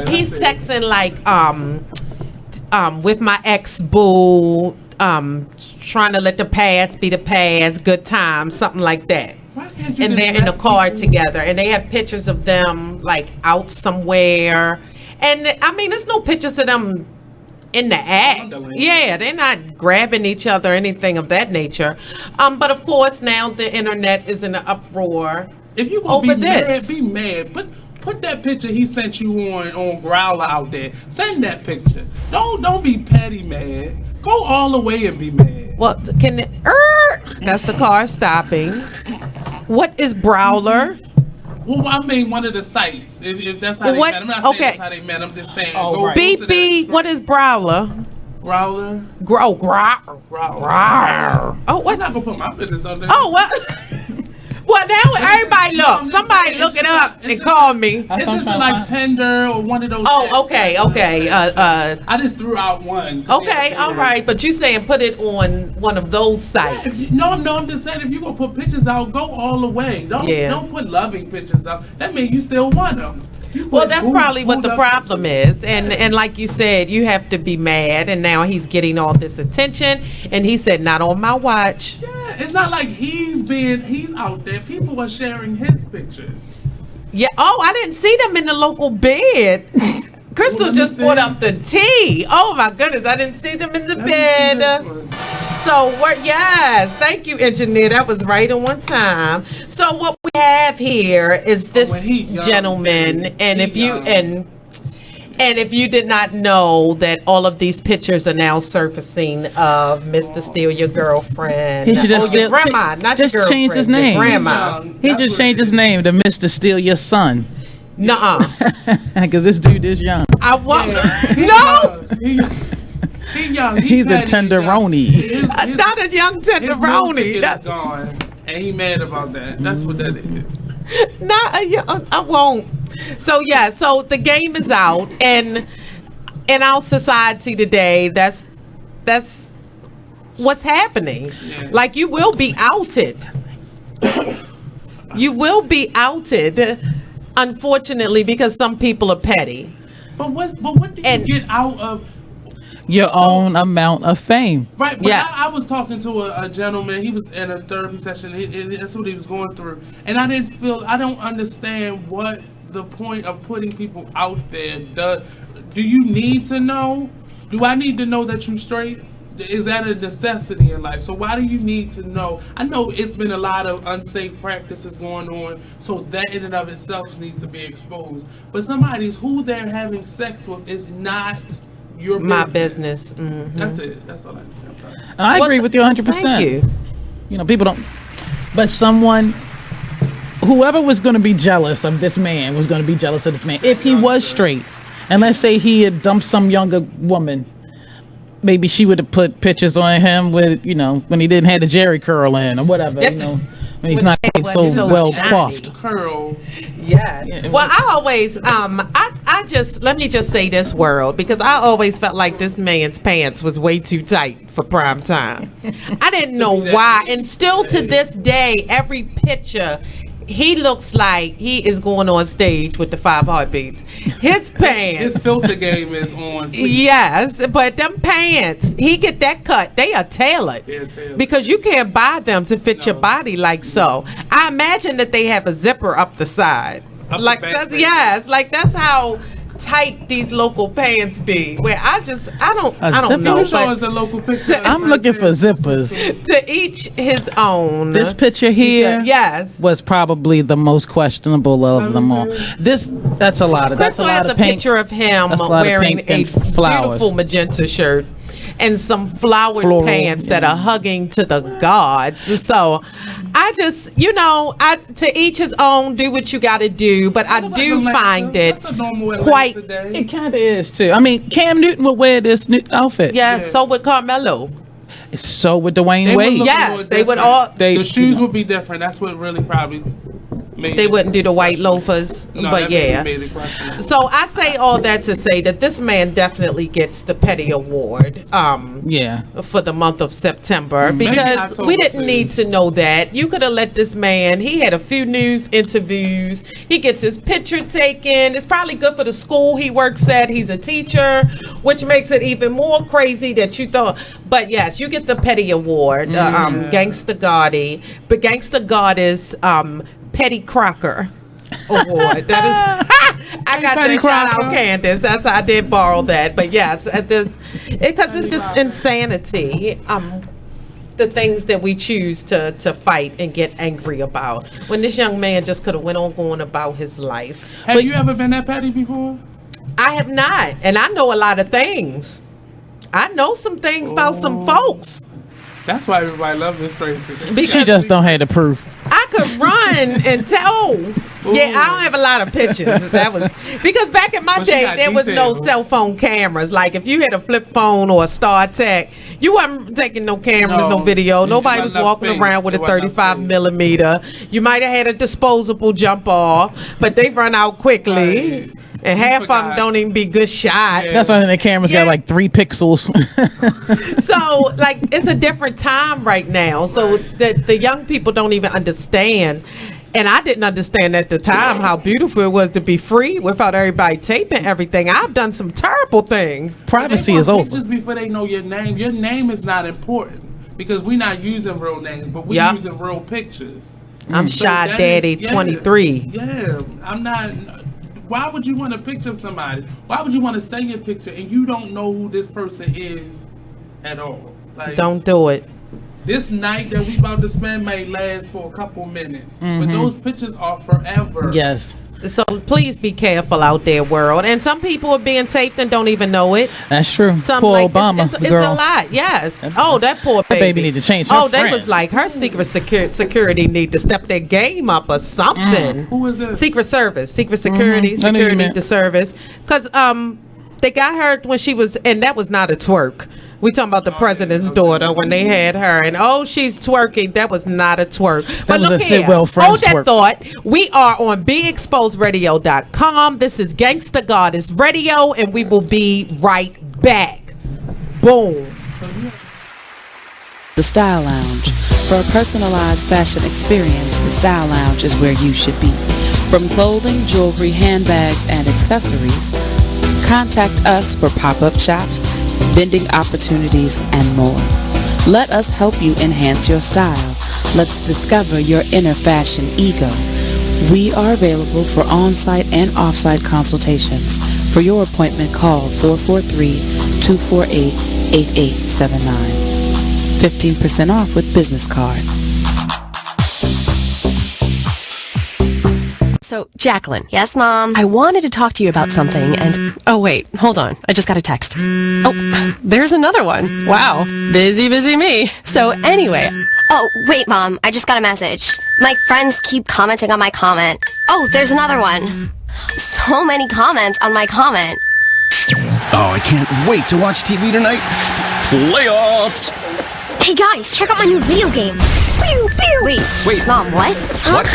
He's texting like with my ex boo, trying to let the past be the past, good times, something like that. And they're in the car together, and they have pictures of them like out somewhere. And I mean, there's no pictures of them in the act. Yeah, they're not grabbing each other or anything of that nature. But of course, now the internet is in an uproar. If you gonna be mad, put that picture he sent you on Growler out there. Send that picture. Don't be petty mad. Go all the way and be mad. Well, that's the car stopping. What is Brawler? Well, I mean, one of the sites. If that's how they met. I'm not saying that's how they met. I'm just saying. BB, what is Brawler? Growler. Growler. Oh, what? I'm not gonna put my business on there. Oh, what? Well, now everybody look. Somebody look it up and call me. It's just like Tinder or one of those. Oh, okay. I just threw out one. Okay, all right. But you saying put it on one of those sites? No, I'm just saying if you gonna put pictures out, go all the way. Don't put loving pictures out. That means you still want them. Well, that's probably what the problem is. And like you said, you have to be mad. And now he's getting all this attention. And he said, not on my watch. Yeah, it's not like he's out there. People are sharing his pictures. Yeah. Oh, I didn't see them in the local bed. Crystal just put up the tea. Oh my goodness, I didn't see them in the bed. So yes, thank you, engineer. That was right on time. So what we have here is this gentleman, and if you did not know that all of these pictures are now surfacing of Mr. Steal Your Girlfriend. He should just your grandma, not just your girlfriend, change his name. Your grandma. He just changed his name to Mr. Steal Your Son. Nuh-uh. Because this dude is young. I want no. He young. He's a tenderoni. Not a young tenderoni. That's gone, and he mad about that. That's what that is. Not a young. I won't. So yeah. So the game is out, and in our society today, that's what's happening. Yeah. Like you will be outed. You will be outed, unfortunately, because some people are petty. But what do you get out of your own amount of fame? Right. But I was talking to a gentleman. He was in a therapy session. That's what he was going through, and I don't understand what the point of putting people out there does. Do you need to know? Do I need to know that you're straight? Is that a necessity in life? So why do you need to know? I know it's been a lot of unsafe practices going on, so that in and of itself needs to be exposed. But somebody's who they're having sex with is not your business. My business. Mm-hmm. That's it. That's all I need. I agree with you 100%. Thank you. You know, people don't. But whoever was going to be jealous of this man was going to be jealous of this man. If he was straight, and let's say he had dumped some younger woman, maybe she would have put pictures on him with, when he didn't have the Jerry curl in or whatever, when he's not quite so well coiffed. Curl. Yeah. Well, I always, let me just say this, world, because I always felt like this man's pants was way too tight for prime time. I didn't know why. And still to this day, every picture he looks like he is going on stage with the 5 Heartbeats. His pants. His filter game is on. Yes, but them pants, he get that cut. They are tailored. Because you can't buy them to fit your body like so. I imagine that they have a zipper up the side. Like that's how tight these local pants be. Where I don't know. Show us a local picture. I'm looking for zippers. To each his own. This picture here, was probably the most questionable of them all. That's a lot of. That's a lot has of a picture of him wearing a beautiful magenta shirt and some flowered pants that are hugging to the gods. So I just, to each his own, do what you got to do. But I do find it quite. It kind of is too. I mean, Cam Newton would wear this new outfit. Yeah, so would Carmelo. So would Dwayne Wade. Yes, they would all. The shoes would be different. That's what really probably. They wouldn't do the white loafers, but yeah. So I say all that to say that this man definitely gets the Petty Award. For the month of September, because we didn't need to know that. You could have let this man. He had a few news interviews. He gets his picture taken. It's probably good for the school he works at. He's a teacher, which makes it even more crazy that you thought. But yes, you get the Petty Award, Gangsta Gotti, but Gangsta Goddess. Petty Crocker Award. That is, I got to shout out Candace. I did borrow that, but yes, because it's just insanity. The things that we choose to fight and get angry about. When this young man just could have went on going about his life. Have you ever been that petty before? I have not, and I know a lot of things. I know some things about some folks. That's why everybody loves this crazy. She just don't have the proof. I could run and tell. Yeah, I don't have a lot of pictures. That was because back in my day there was no cell phone cameras. Like if you had a flip phone or a StarTech, you wasn't taking no cameras, no video. Nobody was walking around with a 35 millimeter. You might have had a disposable jump off, but they run out quickly. Right. And half of them don't even be good shots. That's why the cameras got like 3 pixels. So, like, it's a different time right now. So the young people don't even understand. And I didn't understand at the time how beautiful it was to be free without everybody taping everything. I've done some terrible things. Privacy is over. Just before they know your name is not important because we're not using real names, but we're using real pictures. I'm Shy Daddy 23. Yeah, I'm not. Why would you want a picture of somebody? Why would you want to say your picture and you don't know who this person is at all? Like, don't do it. This night that we about to spend may last for a couple minutes, but those pictures are forever. Yes. So please be careful out there, world. And some people are being taped and don't even know it. That's true. Poor Obama, it's a lot. Yes. That poor baby. That baby need to change her they was like her secret security need to step their game up or something. Who is it? Secret Service, secret security, security to service. Because they got her when she was, and that was not a twerk. We talking about the president's daughter when they had her, and she's twerking. That was not a twerk. But look here, hold that thought. We are on BeExposedRadio.com. This is Gangsta Goddess Radio, and we will be right back. Boom. The Style Lounge. For a personalized fashion experience, the Style Lounge is where you should be. From clothing, jewelry, handbags, and accessories, contact us for pop-up shops, vending opportunities, and more. Let us help you enhance your style. Let's discover your inner fashion ego. We are available for on-site and off-site consultations. For your appointment, call 443-248-8879. 15% off with business card. So, Jacqueline. Yes, Mom? I wanted to talk to you about something and... Oh, wait. Hold on. I just got a text. Oh, there's another one. Wow. Busy me. So, anyway... Oh, wait, Mom. I just got a message. My friends keep commenting on my comment. Oh, there's another one. So many comments on my comment. Oh, I can't wait to watch TV tonight. Playoffs! Hey, guys, check out my new video game. Pew, pew. Wait. Mom, what? What?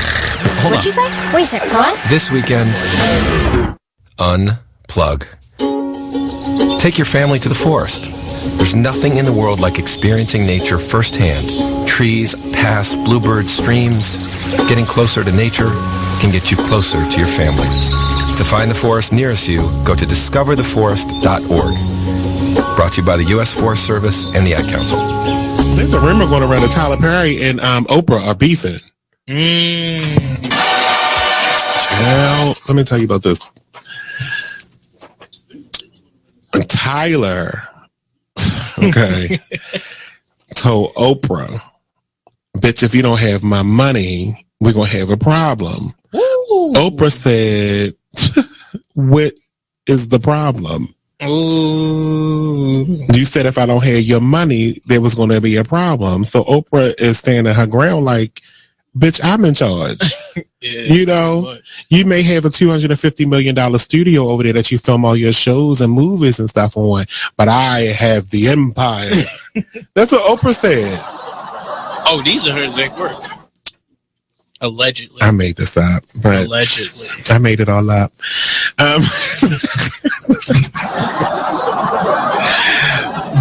Hold What'd you say? Wait a second, what? This weekend, unplug. Take your family to the forest. There's nothing in the world like experiencing nature firsthand, trees, paths, bluebirds, streams. Getting closer to nature can get you closer to your family. To find the forest nearest you, go to discovertheforest.org. Brought to you by the U.S. Forest Service and the Ad Council. There's a rumor going around that Tyler Perry and Oprah are beefing. Well, let me tell you about this. Tyler, okay, told Oprah, bitch, if you don't have my money, we're going to have a problem. Ooh. Oprah said, what is the problem? Ooh. You said if I don't have your money, there was going to be a problem. So Oprah is standing her ground like, bitch, I'm in charge. Yeah, you know, you may have a $250 million studio over there that you film all your shows and movies and stuff on, but I have the empire. That's what Oprah said. Oh, these are her exact words. Allegedly. I made this up. But allegedly. I made it all up.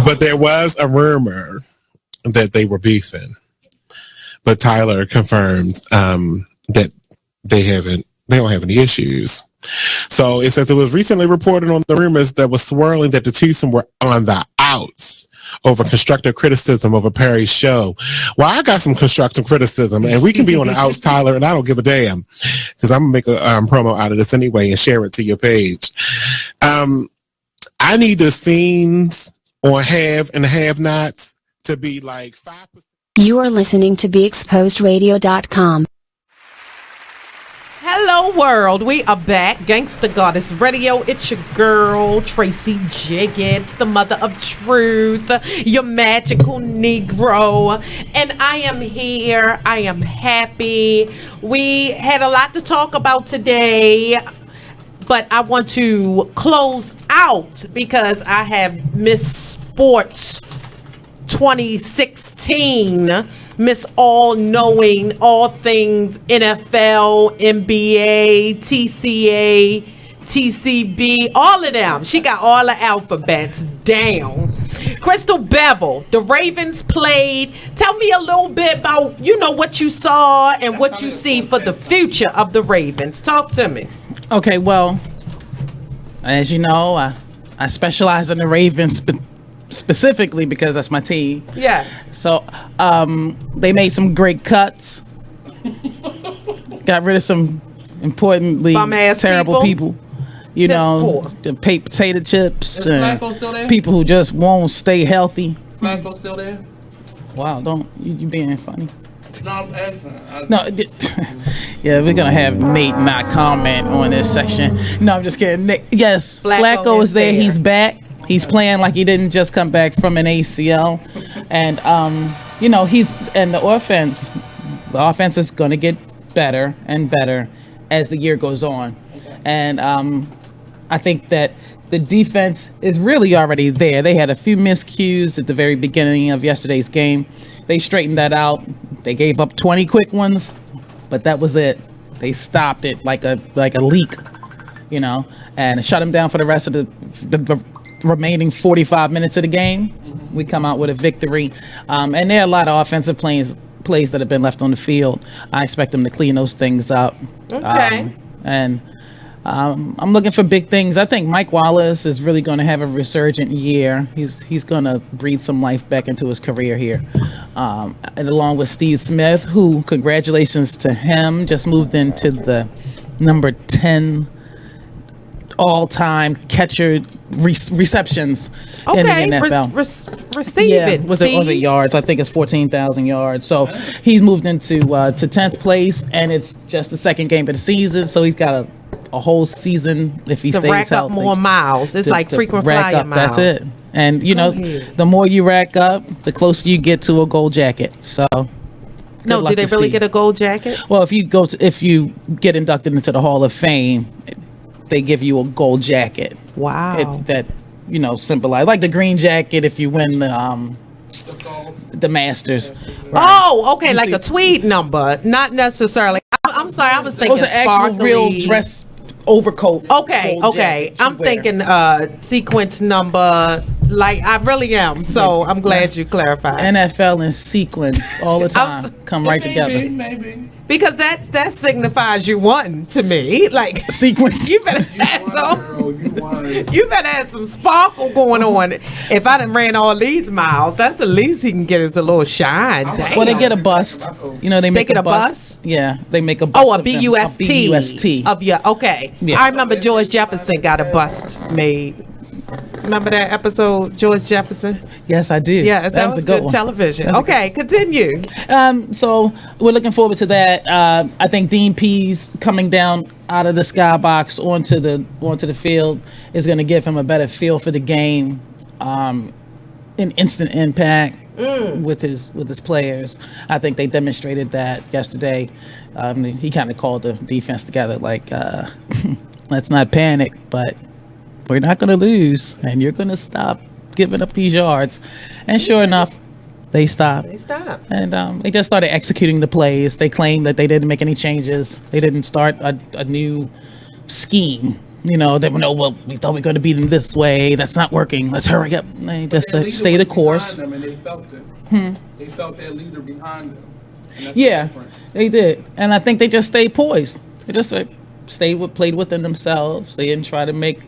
But there was a rumor that they were beefing. But Tyler confirms that they don't have any issues. So it says it was recently reported on the rumors that was swirling that the twosome were on the outs over constructive criticism of a Perry's show. Well, I got some constructive criticism, and we can be on the outs, Tyler, and I don't give a damn because I'm gonna make a promo out of this anyway and share it to your page. I need the scenes on have and have-nots to be like 5%. You are listening to BeExposedRadio.com. Hello world, we are back. Gangsta Goddess Radio. It's your girl, Tracy Jiggets, the mother of truth, your magical Negro. And I am here. I am happy. We had a lot to talk about today, but I want to close out because I have Miss Sports 2016, Miss All Knowing, all things NFL, NBA, TCA, TCB, all of them. She got all the alphabets down. Crystal Bevel, the Ravens played. Tell me a little bit about, what you saw and what you see for the future of the Ravens. Talk to me. Okay, well, as you know, I specialize in the Ravens specifically because that's my team. Yes. So they made some great cuts. Got rid of some importantly terrible people. The potato chips and people who just won't stay healthy. Flacco still there? Wow, don't you being funny? No, I'm asking. No, yeah, we're gonna have Nate not comment on this section. No, I'm just kidding. Nick, yes, Flacco is there. He's back. He's playing like he didn't just come back from an ACL, and the offense is going to get better and better as the year goes on, and I think that the defense is really already there. They had a few miscues at the very beginning of yesterday's game. They straightened that out. They gave up 20 quick ones, but that was it. They stopped it like a leak, and shut them down for the rest of the remaining 45 minutes of the game. We come out with a victory, and there are a lot of offensive plays that have been left on the field. I expect them to clean those things up. Okay. I'm looking for big things. I think Mike Wallace is really going to have a resurgent year. He's going to breathe some life back into his career here, and along with Steve Smith, who, congratulations to him, just moved into the number 10 all-time catcher receptions in the NFL. Receiving. Was it yards? I think it's 14,000 yards. So he's moved into to 10th place, and it's just the second game of the season. So he's got a whole season if he stays healthy. To rack up more miles. It's like frequent flyer miles. That's it. And the more you rack up, the closer you get to a gold jacket. So. No, did they really get a gold jacket? Well, if you get inducted into the Hall of Fame, they give you a gold jacket. Wow. That symbolize like the green jacket if you win the Masters. Right? Oh, okay, like a tweed number, not necessarily. I'm sorry, I was thinking an actual real dress overcoat. Okay. I'm thinking sequence number Like, I really am. So I'm glad you clarified. NFL in sequence all the time. Come right together. Maybe. Because that signifies you won to me. Like, sequence. You better have some sparkle going on. If I done ran all these miles, that's the least he can get is a little shine. Damn. Well, they get a bust. You know, they make get a a bust. bust? Yeah, they make a bust. Oh, a of them. BUST. BUST. Of your, okay. Yeah. I remember George Jefferson got a bust made. Remember that episode, George Jefferson? Yes, I do. Yeah, that was a good good one. television. Okay, continue. So we're looking forward to that. I think Dean Pease coming down out of the skybox onto the field is going to give him a better feel for the game, an instant impact with his players. I think they demonstrated that yesterday. He kind of called the defense together, like, let's not panic, but we're not going to lose, and you're going to stop giving up these yards. And sure enough, they stopped. And they just started executing the plays. They claimed that they didn't make any changes. They didn't start a new scheme. You know, they went, well, we thought we were going to beat them this way. That's not working. Let's hurry up. And they just stay the course. Them and they felt it. They felt their leader behind them. Yeah, they did. And I think they just stayed poised. They just played within themselves. They didn't try to make...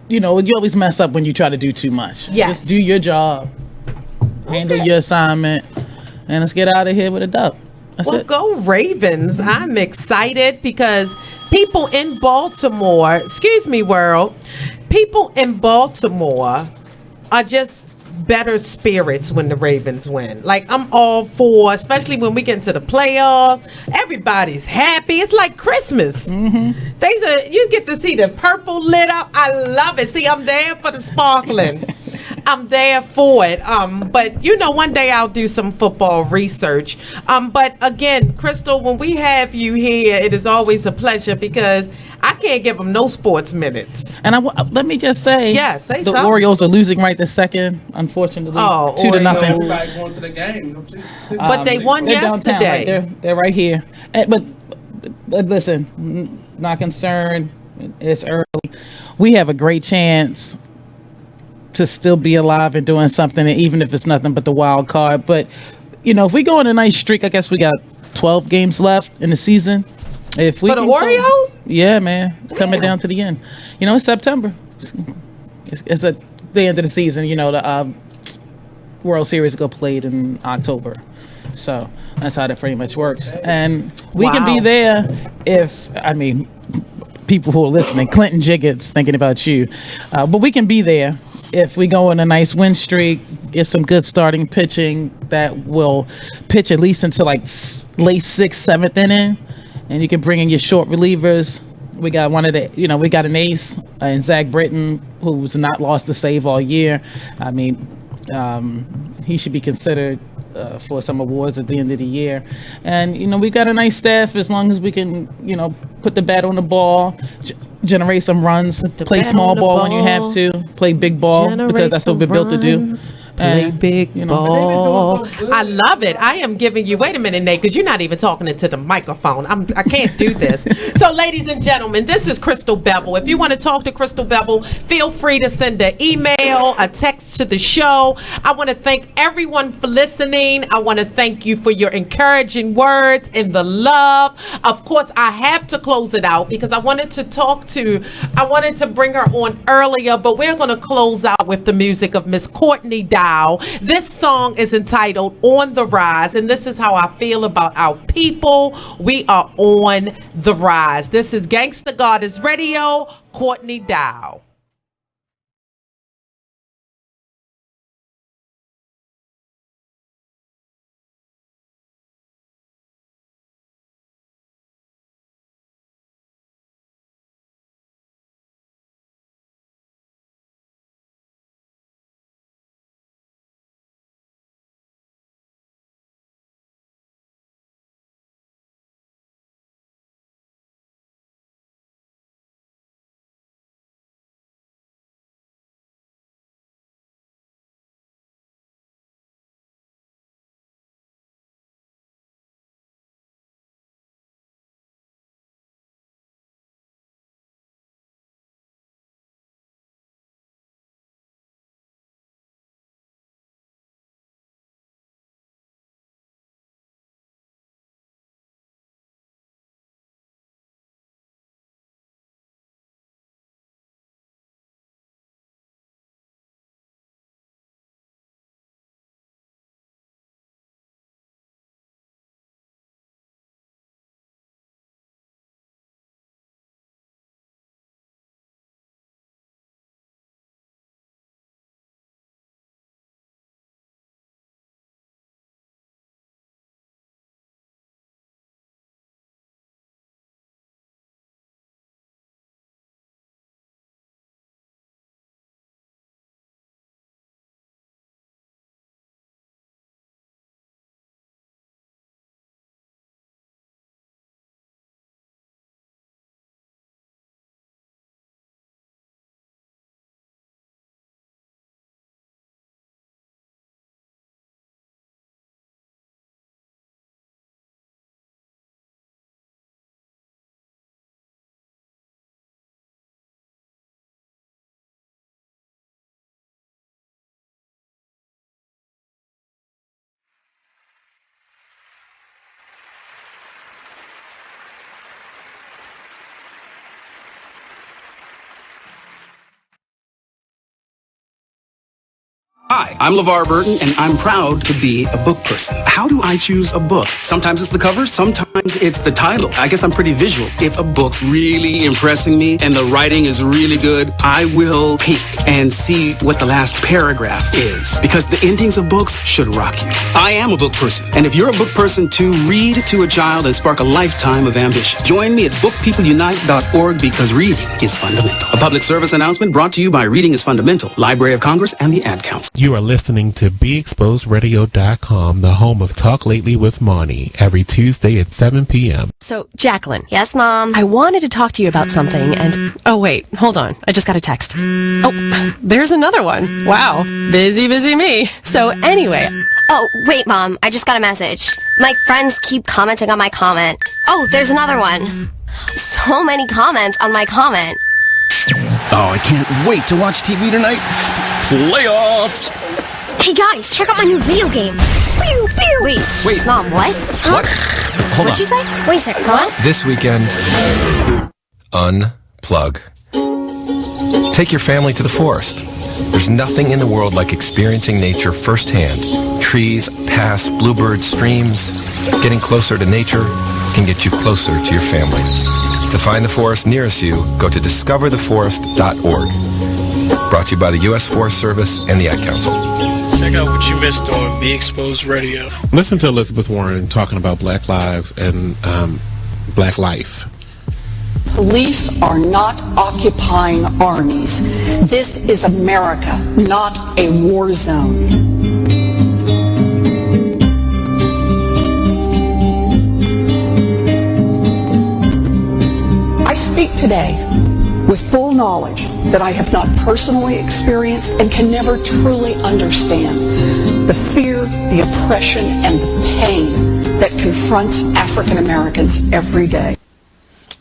You know, you always mess up when you try to do too much. Yes. Just do your job. Handle your assignment. And let's get out of here with a dub. That's it. Go Ravens. I'm excited because people in Baltimore, excuse me, world, people in Baltimore are just better spirits when the Ravens win. Like, I'm all for, especially when we get into the playoffs, everybody's happy. It's like Christmas. You get to see the purple lit up. I love it. See, I'm there for the sparkling. I'm there for it. But you know, one day I'll do some football research. But again, Crystal, when we have you here, it is always a pleasure because I can't give them no sports minutes. And let me just say, say the something. Orioles are losing right this second, unfortunately, 2-0. Everybody going to the game. But they won they're downtown, yesterday. right? They're right here. But listen, not concerned. It's early. We have a great chance to still be alive and doing something, even if it's nothing but the wild card. But, you know, if we go on a nice streak, I guess we got 12 games left in the season. If we For the Orioles? Yeah, man. It's coming down to the end. You know, it's September. It's at the end of the season. You know, the World Series go played in October. So that's how that pretty much works. And we can be there if, people who are listening, Clinton Jiggett's thinking about you. But we can be there if we go on a nice win streak, get some good starting pitching that will pitch at least until like late 6th, 7th inning. And you can bring in your short relievers. We got we got an ace in Zach Britton, who's not lost a save all year. He should be considered for some awards at the end of the year. And, you know, we've got a nice staff as long as we can, you know, put the bat on the ball, generate some runs, play small ball when you have to, play big ball, because that's what we're built to do. Play big ball. I love it. I am giving you, wait a minute, Nate, because you're not even talking into the microphone. I can't do this. So, ladies and gentlemen, this is Crystal Bevel. If you want to talk to Crystal Bevel, feel free to send an email, a text to the show. I want to thank everyone for listening. I want to thank you for your encouraging words and the love. Of course, I have to close it out because I wanted to bring her on earlier, but we're going to close out with the music of Miss Courtney Dow. This song is entitled On the Rise, and this is how I feel about our people. We are on the rise. This is Gangsta Goddess Radio, Courtney Dow. Hi, I'm LeVar Burton, and I'm proud to be a book person. How do I choose a book? Sometimes it's the cover, sometimes it's the title. I guess I'm pretty visual. If a book's really impressing me and the writing is really good, I will peek and see what the last paragraph is, because the endings of books should rock you. I am a book person, and if you're a book person too, read to a child and spark a lifetime of ambition. Join me at bookpeopleunite.org, because reading is fundamental. A public service announcement brought to you by Reading is Fundamental, Library of Congress, and the Ad Council. You are listening to BeExposedRadio.com, the home of Talk Lately with Monty, every Tuesday at 7 p.m. So, Jacqueline. Yes, Mom? I wanted to talk to you about something, and... Oh, wait, hold on. I just got a text. Oh, there's another one. Wow. Busy me. So, anyway... Oh, wait, Mom. I just got a message. My friends keep commenting on my comment. Oh, there's another one. So many comments on my comment. Oh, I can't wait to watch TV tonight. Playoffs! Hey, guys, check out my new video game. Pew, pew. Wait, Mom, what? What? Hold What'd you say? Wait a second, what? This weekend, unplug. Take your family to the forest. There's nothing in the world like experiencing nature firsthand. Trees, paths, bluebirds, streams. Getting closer to nature can get you closer to your family. To find the forest nearest you, go to discovertheforest.org. Brought to you by the U.S. Forest Service and the Ad Council. Check out what you missed on Be Exposed Radio. Listen to Elizabeth Warren talking about Black lives and Black life. Police are not occupying armies. This is America, not a war zone. I speak today with full knowledge that I have not personally experienced and can never truly understand the fear, the oppression, and the pain that confronts African Americans every day.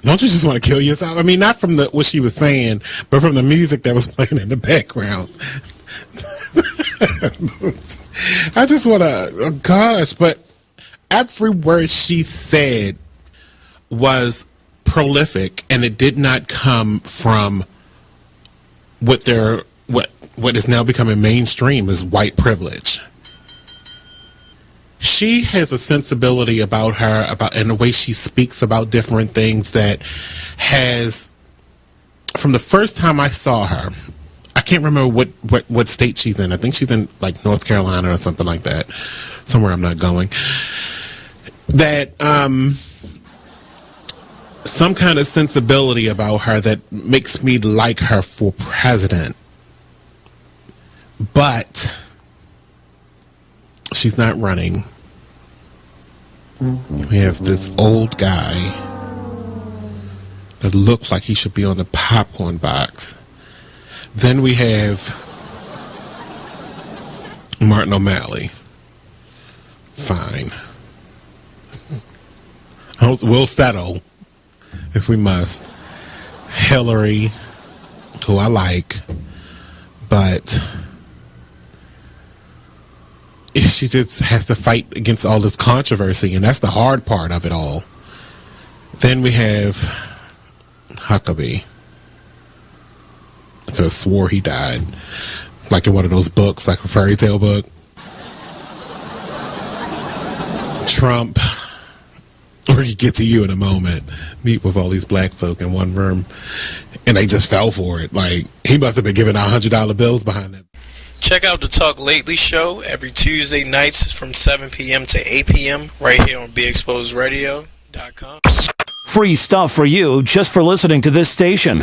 Don't you just want to kill yourself? I mean, not from what she was saying, but from the music that was playing in the background. I just want to, oh gosh, but every word she said was prolific, and it did not come from what is now becoming mainstream as white privilege. She has a sensibility about her, and the way she speaks about different things that has, from the first time I saw her, I can't remember what state she's in. I think she's in like North Carolina or something like that, somewhere I'm not going. That some kind of sensibility about her that makes me like her for president. But she's not running. We have this old guy that looks like he should be on the popcorn box. Then we have Martin O'Malley. Fine. We'll settle if we must. Hillary, who I like, but she just has to fight against all this controversy, and that's the hard part of it all. Then we have Huckabee. I could have swore he died, like in one of those books, like a fairy tale book. Trump, we'll get to you in a moment. Meet with all these black folk in one room, and they just fell for it. Like, he must have been giving out $100 bills behind that. Check out the Talk Lately show every Tuesday nights from 7 p.m. to 8 p.m. right here on BeExposedRadio.com. Free stuff for you just for listening to this station.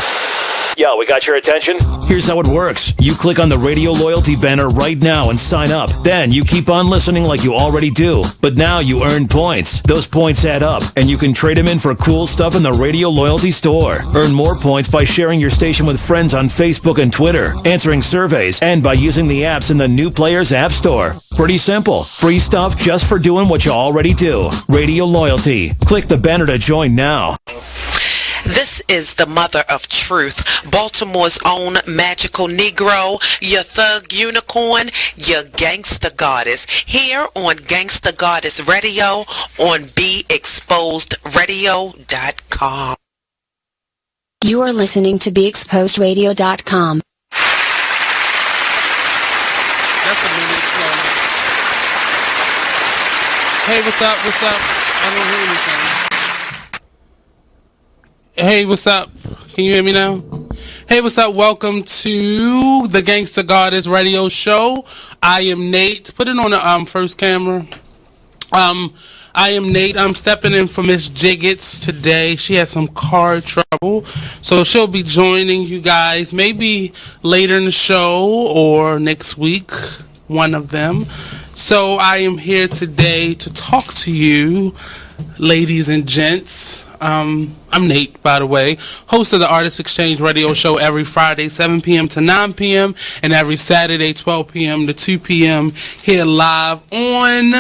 Yo, we got your attention? Here's how it works. You click on the radio loyalty banner right now and sign up. Then you keep on listening like you already do. But now you earn points. Those points add up, and you can trade them in for cool stuff in the radio loyalty store. Earn more points by sharing your station with friends on Facebook and Twitter, answering surveys, and by using the apps in the New Players App Store. Pretty simple. Free stuff just for doing what you already do. Radio loyalty. Click the banner to join now. This is the mother of truth, Baltimore's own magical Negro, your thug unicorn, your gangsta goddess, here on Gangsta Goddess Radio on BeExposedRadio.com. You are listening to BeExposedRadio.com. That's Hey, what's up? What's up? I don't hear anything. Hey, what's up? Can you hear me now? Hey, what's up? Welcome to the Gangsta Goddess Radio Show. I am Nate. Put it on the first camera. I am Nate. I'm stepping in for Miss Jiggets today. She has some car trouble, so she'll be joining you guys maybe later in the show or next week, one of them. So I am here today to talk to you, ladies and gents. I'm Nate, by the way, host of the Artist Exchange Radio Show every Friday, 7 p.m. to 9 p.m. and every Saturday, 12 p.m. to 2 p.m. here live on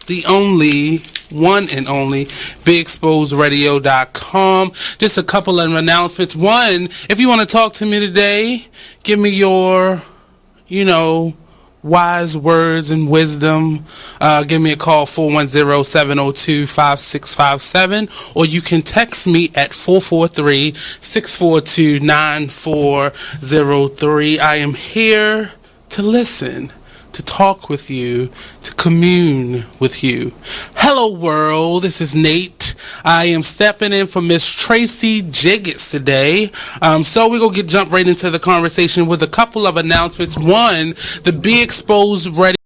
the only, one and only, BeExposedRadio.com. Just a couple of announcements. One, if you want to talk to me today, give me your, wise words and wisdom. Give me a call, 410-702-5657, or you can text me at 443-642-9403. I am here to listen, to talk with you, to commune with you. Hello world, this is Nate. I am stepping in for Miss Tracy Jiggets today. So we're going to jump right into the conversation with a couple of announcements. One, the Be Exposed Radio